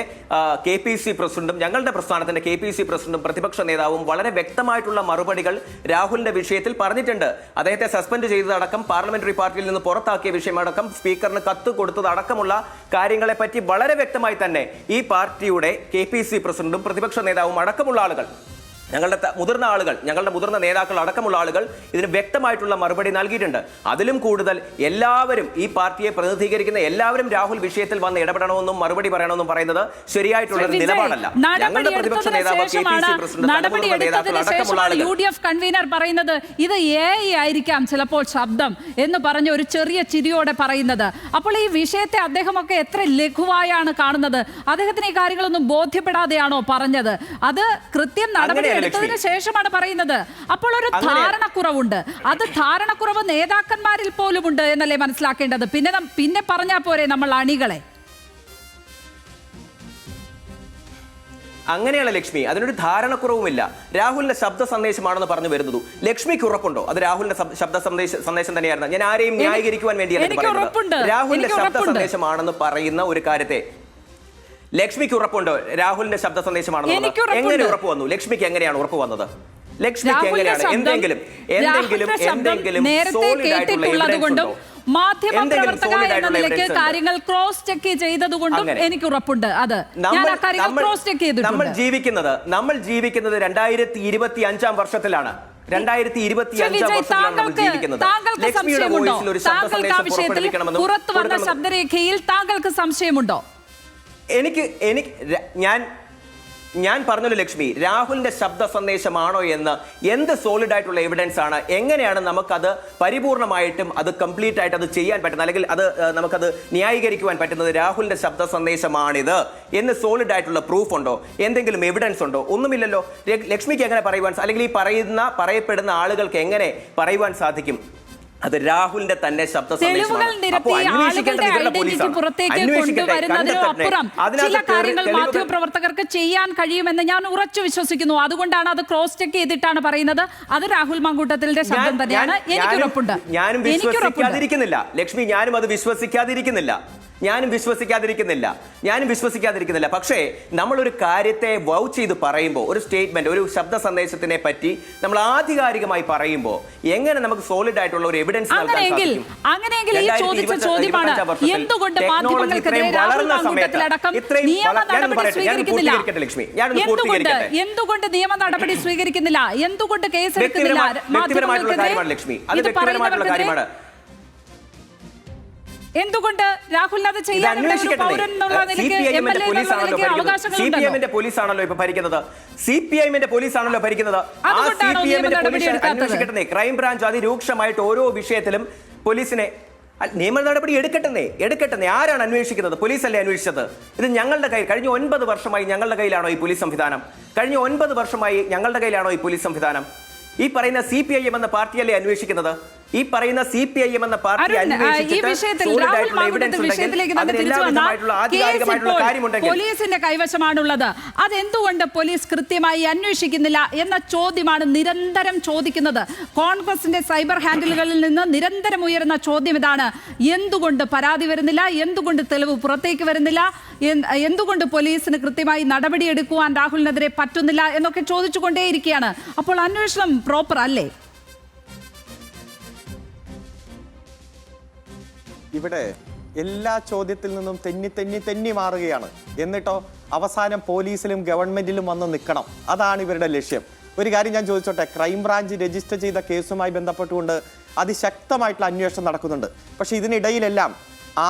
KPC പ്രസിഡന്റും ഞങ്ങളുടെ പ്രസ്ഥാനത്തിന്റെ KPC പ്രസിഡന്റും പ്രതിപക്ഷ നേതാവും വളരെ വ്യക്തമായിട്ടുള്ള മറുപടികൾ രാഹുലിന്റെ വിഷയത്തിൽ പറഞ്ഞിട്ടുണ്ട്. അദ്ദേഹത്തെ സസ്പെൻഡ് ചെയ്തതടക്കം, പാർലമെന്ററി പാർട്ടിയിൽ നിന്ന് പുറത്താക്കിയ വിഷയമടക്കം, സ്പീക്കറിന് കത്ത് കൊടുത്തതടക്കമുള്ള കാര്യങ്ങളെ പറ്റി വളരെ വ്യക്തമായി തന്നെ ഈ പാർട്ടിയുടെ KPC പ്രസിഡന്റും പ്രതിപക്ഷ നേതാവും അടക്കമുള്ള ആളുകൾ, ഞങ്ങളുടെ മുതിർന്ന ആളുകൾ, ഞങ്ങളുടെ മുതിർന്ന നേതാക്കൾ അടക്കമുള്ള ആളുകൾ ഇതിന് വ്യക്തമായിട്ടുള്ള മറുപടി നൽകിയിട്ടുണ്ട്. അതിലും കൂടുതൽ എല്ലാവരും, ഈ പാർട്ടിയെ പ്രതിനിധീകരിക്കുന്ന എല്ലാവരും രാഹുൽ വിഷയത്തിൽ വന്ന് ഇടപെടണമെന്നും മറുപടി പറയണമെന്നും പറയുന്നത് ശരിയായിട്ടുള്ള നിലപാടല്ല. ഞങ്ങളുടെ പ്രതിപക്ഷ നേതാവ് KPC പ്രസിഡന്റ് അടക്കമുള്ള ആളുകൾ, UDF കൺവീനർ പറയുന്നത് ഇത് AI ആയിരിക്കാം ചിലപ്പോൾ ശബ്ദം എന്ന് പറഞ്ഞ ഒരു ചെറിയ ചിരിയോടെ പറയുന്നത്. അപ്പോൾ ഈ വിഷയത്തെ അദ്ദേഹമൊക്കെ എത്ര ലഘുവായാണ് കാണുന്നത്? അദ്ദേഹത്തിന് ഈ കാര്യങ്ങളൊന്നും ബോധ്യപ്പെടാതെയാണോ പറഞ്ഞത്? അത് കൃത്യം നടപടി എടുത്തതിന് ശേഷമാണ് പറയുന്നത്. അപ്പോൾ ഒരു ധാരണക്കുറവുണ്ട്. അത് ധാരണക്കുറവ് നേതാക്കന്മാരിൽ പോലുമുണ്ട് എന്നല്ലേ മനസ്സിലാക്കേണ്ടത്? പിന്നെ പറഞ്ഞാൽ പോരെ നമ്മൾ അണികളെ? അങ്ങനെയാണ് ലക്ഷ്മി, അതിനൊരു ധാരണക്കുറവുമില്ല. രാഹുലിന്റെ ശബ്ദ സന്ദേശമാണെന്ന് പറഞ്ഞു വരുന്നത് ലക്ഷ്മിക്ക് ഉറപ്പുണ്ടോ അത് രാഹുലിന്റെ ശബ്ദ സന്ദേശം തന്നെയായിരുന്നു? ഞാൻ ആരെയും ന്യായീകരിക്കുവാൻ വേണ്ടിയാണ് പറയുന്നത്. രാഹുലിന്റെ ശബ്ദ സന്ദേശമാണെന്ന് പറയുന്ന ഒരു കാര്യത്തെ ലക്ഷ്മിക്ക് ഉറപ്പുണ്ടോ രാഹുലിന്റെ ശബ്ദ സന്ദേശമാണെന്ന്? എങ്ങനെ ഉറപ്പ് വന്നു? ലക്ഷ്മിക്ക് എങ്ങനെയാണ് ഉറപ്പ് വന്നത്? ലക്ഷ്മിക്ക് എങ്ങനെയാണ് എന്തെങ്കിലും സോളിഡ് ആയിട്ടുള്ള എവിഡൻസ് ഉണ്ടോ? മാധ്യമപ്രവർത്തക എന്ന നിലയ്ക്ക് കാര്യങ്ങൾ ക്രോസ് ചെക്ക് ചെയ്തതുകൊണ്ടും എനിക്ക് ഉറപ്പുണ്ട്. അത് നമ്മൾ ജീവിക്കുന്നത് 2025 വർഷത്തിലാണ്. 2025 വർഷത്തിലാണ് നമ്മൾ ജീവിക്കുന്നത്. ലക്ഷ്മിയുടെ വോയിസിൽ ഒരു ശബ്ദ സന്ദേശം പുറപ്പെടുവിക്കണമെന്നും പുറത്തു വന്ന ശബ്ദരേഖയിൽ താങ്കൾക്ക് സംശയമുണ്ടോ? ഞാൻ പറഞ്ഞല്ലോ ലക്ഷ്മി, രാഹുലിന്റെ ശബ്ദ സന്ദേശമാണോ എന്ന് എന്ത് സോളിഡ് ആയിട്ടുള്ള എവിഡൻസ് ആണ്? എങ്ങനെയാണ് നമുക്കത് പരിപൂർണമായിട്ടും അത് കംപ്ലീറ്റ് ആയിട്ട് അത് ചെയ്യാൻ പറ്റുന്നത്, അല്ലെങ്കിൽ അത് നമുക്കത് ന്യായീകരിക്കുവാൻ പറ്റുന്നത് രാഹുലിന്റെ ശബ്ദ സന്ദേശമാണിത് എന്ന് സോളിഡ് ആയിട്ടുള്ള പ്രൂഫ് ഉണ്ടോ? എന്തെങ്കിലും എവിഡൻസ് ഉണ്ടോ? ഒന്നുമില്ലല്ലോ. ലക്ഷ്മിക്ക് എങ്ങനെ പറയുവാൻ, അല്ലെങ്കിൽ ഈ പറയപ്പെടുന്ന ആളുകൾക്ക് എങ്ങനെ പറയുവാൻ സാധിക്കും അത് രാഹുലിന്റെ തന്നെ ശബ്ദ സന്ദേശമാണ്? ചില കാര്യങ്ങൾ മാധ്യമപ്രവർത്തകർക്ക് ചെയ്യാൻ കഴിയുമെന്ന് ഞാൻ ഉറച്ചു വിശ്വസിക്കുന്നു. അതുകൊണ്ടാണ് അത് ക്രോസ് ചെക്ക് ചെയ്തിട്ടാണ് പറയുന്നത്. അത് രാഹുൽ മാങ്കൂട്ടത്തിന്റെ ശബ്ദം തന്നെയാണ്. എനിക്ക് ഉറപ്പുണ്ട്. ഞാനും വിശ്വസിക്കാതിരിക്കുന്നില്ല ലക്ഷ്മി, ഞാനും അത് വിശ്വസിക്കാതിരിക്കുന്നില്ല. പക്ഷേ നമ്മളൊരു കാര്യത്തെ വൗച്ച് ചെയ്ത് പറയുമ്പോൾ, ഒരു സ്റ്റേറ്റ്മെന്റ്, ഒരു ശബ്ദ സന്ദേശത്തിനെ പറ്റി നമ്മൾ ആധികാരികമായി പറയുമ്പോൾ എങ്ങനെ നമുക്ക് സോളിഡ് ആയിട്ടുള്ള ഒരു എവിഡൻസ് നൽകാൻ സാധിക്കും? അങ്ങനെയെങ്കിൽ ഈ ചോദിച്ച ചോദ്യമാണ്, എന്തുകൊണ്ട് മാധ്യമങ്ങൾക്കെതിരെ രാഹുൽ മാങ്കൂട്ടത്തിലടക്കം നിയമ നടപടി സ്വീകരിക്കുന്നില്ല? എന്തുകൊണ്ട് നിയമ നടപടി സ്വീകരിക്കുന്നില്ല? എന്തുകൊണ്ട് കേസെടുക്കുന്നില്ല? മാധ്യമങ്ങൾക്കെതിരെ എന്തുകൊണ്ട് രാഹുലിന് അത് ചെയ്യാനുള്ള പൗരൻ എന്നുള്ള നിലയ്ക്ക് CPIMന്റെ പോലീസാണല്ലോ ഇപ്പൊ ഭരിക്കുന്നത്. CPIMന്റെ പോലീസാണല്ലോ ഭരിക്കുന്നത്. ക്രൈംബ്രാഞ്ച് അതിരൂക്ഷമായിട്ട് ഓരോ വിഷയത്തിലും പോലീസിനെ നിയമ നടപടി എടുക്കട്ടെ. ആരാണ് അന്വേഷിക്കുന്നത്? പോലീസല്ലേ അന്വേഷിച്ചത്? ഇത് ഞങ്ങളുടെ കയ്യിൽ കഴിഞ്ഞ 9 വർഷമായി ഞങ്ങളുടെ കയ്യിലാണോ ഈ പോലീസ് സംവിധാനം? ഈ പറയുന്ന CPIM എന്ന പാർട്ടിയല്ലേ അന്വേഷിക്കുന്നത്? ഈ പറയുന്ന CPIM എന്ന പാർട്ടി പോലീസിന്റെ കൈവശമാണുള്ളത്. അതെന്തുകൊണ്ട് പോലീസ് കൃത്യമായി അന്വേഷിക്കുന്നില്ല എന്ന ചോദ്യമാണ് നിരന്തരം ചോദിക്കുന്നത്. കോൺഗ്രസിന്റെ സൈബർ ഹാൻഡിലുകളിൽ നിന്ന് നിരന്തരം ഉയരുന്ന ചോദ്യം ഇതാണ്: എന്തുകൊണ്ട് പരാതി വരുന്നില്ല? എന്തുകൊണ്ട് തെളിവ് പുറത്തേക്ക് വരുന്നില്ല? എന്തുകൊണ്ട് പോലീസിന് കൃത്യമായി നടപടിയെടുക്കുവാൻ രാഹുലിനെതിരെ പറ്റുന്നില്ല എന്നൊക്കെ ചോദിച്ചുകൊണ്ടേയിരിക്കുകയാണ്. അപ്പോൾ അന്വേഷണം പ്രോപ്പർ അല്ലേ? ഇവിടെ എല്ലാ ചോദ്യത്തിൽ നിന്നും തെന്നി മാറുകയാണ്. എന്നിട്ടോ അവസാനം പോലീസിലും ഗവൺമെന്റിലും വന്ന് നിൽക്കണം. അതാണ് ഇവരുടെ ലക്ഷ്യം. ഒരു കാര്യം ഞാൻ ചോദിച്ചോട്ടെ, ക്രൈംബ്രാഞ്ച് രജിസ്റ്റർ ചെയ്ത കേസുമായി ബന്ധപ്പെട്ടുകൊണ്ട് അതിശക്തമായിട്ടുള്ള അന്വേഷണം നടക്കുന്നുണ്ട്. പക്ഷെ ഇതിനിടയിലെല്ലാം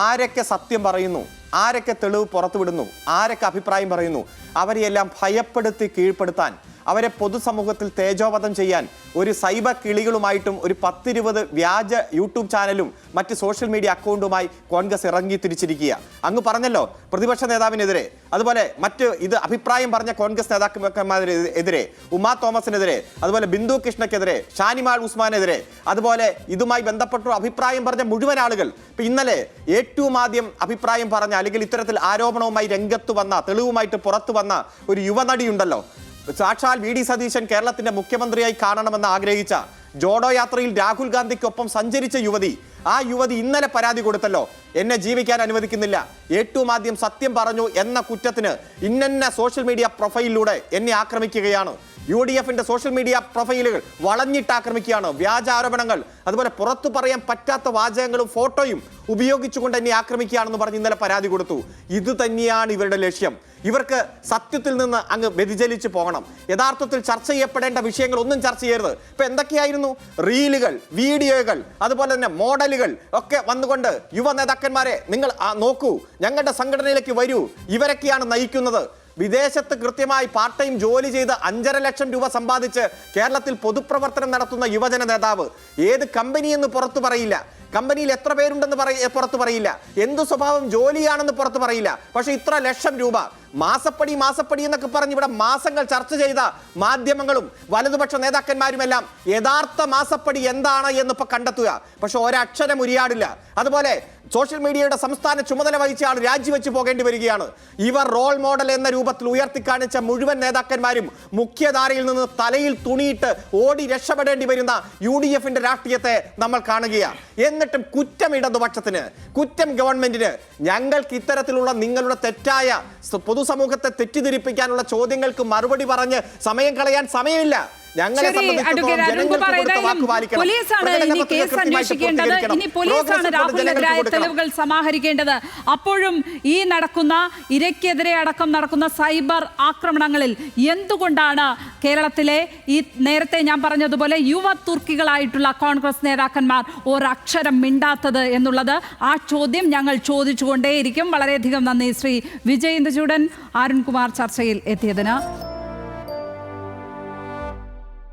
ആരൊക്കെ സത്യം പറയുന്നു, ആരൊക്കെ തെളിവ് പുറത്തുവിടുന്നു, ആരൊക്കെ അഭിപ്രായം പറയുന്നു, അവരെയെല്ലാം ഭയപ്പെടുത്തി കീഴ്പ്പെടുത്താൻ, അവരെ പൊതുസമൂഹത്തിൽ തേജോവധം ചെയ്യാൻ ഒരു സൈബർ കിളികളുമായിട്ടും ഒരു 10-20 വ്യാജ യൂട്യൂബ് ചാനലും മറ്റ് സോഷ്യൽ മീഡിയ അക്കൗണ്ടുമായി കോൺഗ്രസ് ഇറങ്ങി തിരിച്ചിരിക്കുക. അങ്ങ് പറഞ്ഞല്ലോ, പ്രതിപക്ഷ നേതാവിനെതിരെ, അതുപോലെ മറ്റ് ഇത് അഭിപ്രായം പറഞ്ഞ കോൺഗ്രസ് നേതാക്കന്മാരെതിരെ, ഉമാ തോമസിനെതിരെ, അതുപോലെ ബിന്ദു കൃഷ്ണയ്ക്കെതിരെ, ഷാനിമാൾ ഉസ്മാനെതിരെ, അതുപോലെ ഇതുമായി ബന്ധപ്പെട്ട അഭിപ്രായം പറഞ്ഞ മുഴുവൻ ആളുകൾ. ഇപ്പൊ ഇന്നലെ ഏറ്റവും ആദ്യം അഭിപ്രായം പറഞ്ഞ അല്ലെങ്കിൽ ഇത്തരത്തിൽ ആരോപണവുമായി രംഗത്ത് വന്ന, തെളിവുമായിട്ട് പുറത്തു വന്ന ഒരു യുവനടിയുണ്ടല്ലോ, സാക്ഷാൽ വി ഡി സതീശൻ കേരളത്തിന്റെ മുഖ്യമന്ത്രിയായി കാണണമെന്ന് ആഗ്രഹിച്ച, ജോഡോ യാത്രയിൽ രാഹുൽ ഗാന്ധിക്കൊപ്പം സഞ്ചരിച്ച യുവതി, ആ യുവതി ഇന്നലെ പരാതി കൊടുത്തല്ലോ, എന്നെ ജീവിക്കാൻ അനുവദിക്കുന്നില്ല, ഏറ്റവും ആദ്യം സത്യം പറഞ്ഞു എന്ന കുറ്റത്തിന് ഇന്ന സോഷ്യൽ മീഡിയ പ്രൊഫൈലിലൂടെ എന്നെ ആക്രമിക്കുകയാണ്. UDFന്റെ സോഷ്യൽ മീഡിയ പ്രൊഫൈലുകൾ വളഞ്ഞിട്ട് ആക്രമിക്കുകയാണ്. വ്യാജ ആരോപണങ്ങൾ, അതുപോലെ പുറത്തു പറയാൻ പറ്റാത്ത വാചകങ്ങളും ഫോട്ടോയും ഉപയോഗിച്ചുകൊണ്ട് എന്നെ ആക്രമിക്കുകയാണെന്ന് പറഞ്ഞ് ഇന്നലെ പരാതി കൊടുത്തു. ഇത് തന്നെയാണ് ഇവരുടെ ലക്ഷ്യം. ഇവർക്ക് സത്യത്തിൽ നിന്ന് അങ്ങ് വ്യതിചലിച്ച് പോകണം. യഥാർത്ഥത്തിൽ ചർച്ച ചെയ്യപ്പെടേണ്ട വിഷയങ്ങൾ ഒന്നും ചർച്ച ചെയ്യരുത്. ഇപ്പൊ എന്തൊക്കെയായിരുന്നു? റീലുകൾ, വീഡിയോകൾ, അതുപോലെ തന്നെ മോഡലുകൾ ഒക്കെ വന്നുകൊണ്ട് യുവ നേതാക്കന്മാരെ നിങ്ങൾ നോക്കൂ, ഞങ്ങളുടെ സംഘടനയിലേക്ക് വരൂ, ഇവരൊക്കെയാണ് നയിക്കുന്നത്. വിദേശത്ത് കൃത്യമായി പാർട്ട് ടൈം ജോലി ചെയ്ത് 5.5 ലക്ഷം രൂപ സമ്പാദിച്ച് കേരളത്തിൽ പൊതുപ്രവർത്തനം നടത്തുന്ന യുവജന നേതാവ്. ഏത് കമ്പനി എന്ന് പുറത്തു പറയില്ല, കമ്പനിയിൽ എത്ര പേരുണ്ടെന്ന് പുറത്തു പറയില്ല, എന്തു സ്വഭാവം ജോലിയാണെന്ന് പുറത്തു പറയില്ല. പക്ഷെ ഇത്ര ലക്ഷം രൂപ മാസപ്പടി എന്നൊക്കെ പറഞ്ഞ് ഇവിടെ മാസങ്ങൾ ചർച്ച ചെയ്ത മാധ്യമങ്ങളും വലതുപക്ഷ നേതാക്കന്മാരുമെല്ലാം യഥാർത്ഥ മാസപ്പടി എന്താണ് എന്ന് ഇപ്പൊ കണ്ടെത്തുക. പക്ഷെ ഒരക്ഷരം ഉരിയാടില്ല. അതുപോലെ സോഷ്യൽ മീഡിയയുടെ സംസ്ഥാന ചുമതല വഹിച്ച ആൾ രാജിവെച്ച് പോകേണ്ടി വരികയാണ്. ഇവർ റോൾ മോഡൽ എന്ന രൂപത്തിൽ ഉയർത്തിക്കാണിച്ച മുഴുവൻ നേതാക്കന്മാരും മുഖ്യധാരയിൽ നിന്ന് തലയിൽ തുണിയിട്ട് ഓടി രക്ഷപ്പെടേണ്ടി വരുന്ന UDFന്റെ രാഷ്ട്രീയത്തെ നമ്മൾ കാണുകയാണ്. എന്നിട്ടും കുറ്റം ഇടതുപക്ഷത്തിന്, കുറ്റം ഗവൺമെന്റിന്. ഞങ്ങൾക്ക് ഇത്തരത്തിലുള്ള നിങ്ങളുടെ തെറ്റായ പൊതുസമൂഹത്തെ തെറ്റിദ്ധരിപ്പിക്കാനുള്ള ചോദ്യങ്ങൾക്ക് മറുപടി പറഞ്ഞ് സമയം കളയാൻ സമയമില്ല. ഞങ്ങളെ പോലീസാണ് ഇനി കേസ് അന്വേഷിക്കേണ്ടത്, ഇനി പോലീസാണ് രാഹുലിനെതിരായ തെളിവുകൾ സമാഹരിക്കേണ്ടത്. അപ്പോഴും ഈ നടക്കുന്ന ഇരയ്ക്കെതിരെ അടക്കം നടക്കുന്ന സൈബർ ആക്രമണങ്ങളിൽ എന്തുകൊണ്ടാണ് കേരളത്തിലെ ഈ നേരത്തെ ഞാൻ പറഞ്ഞതുപോലെ യുവ തുർക്കികളായിട്ടുള്ള കോൺഗ്രസ് നേതാക്കന്മാർ ഒരക്ഷരം മിണ്ടാത്തത് എന്നുള്ളത്, ആ ചോദ്യം ഞങ്ങൾ ചോദിച്ചുകൊണ്ടേയിരിക്കും. വളരെയധികം നന്ദി ശ്രീ വിജയ് ഇന്ദുചൂടൻ, അരുൺകുമാർ ചർച്ചയിൽ എത്തിയതിന്.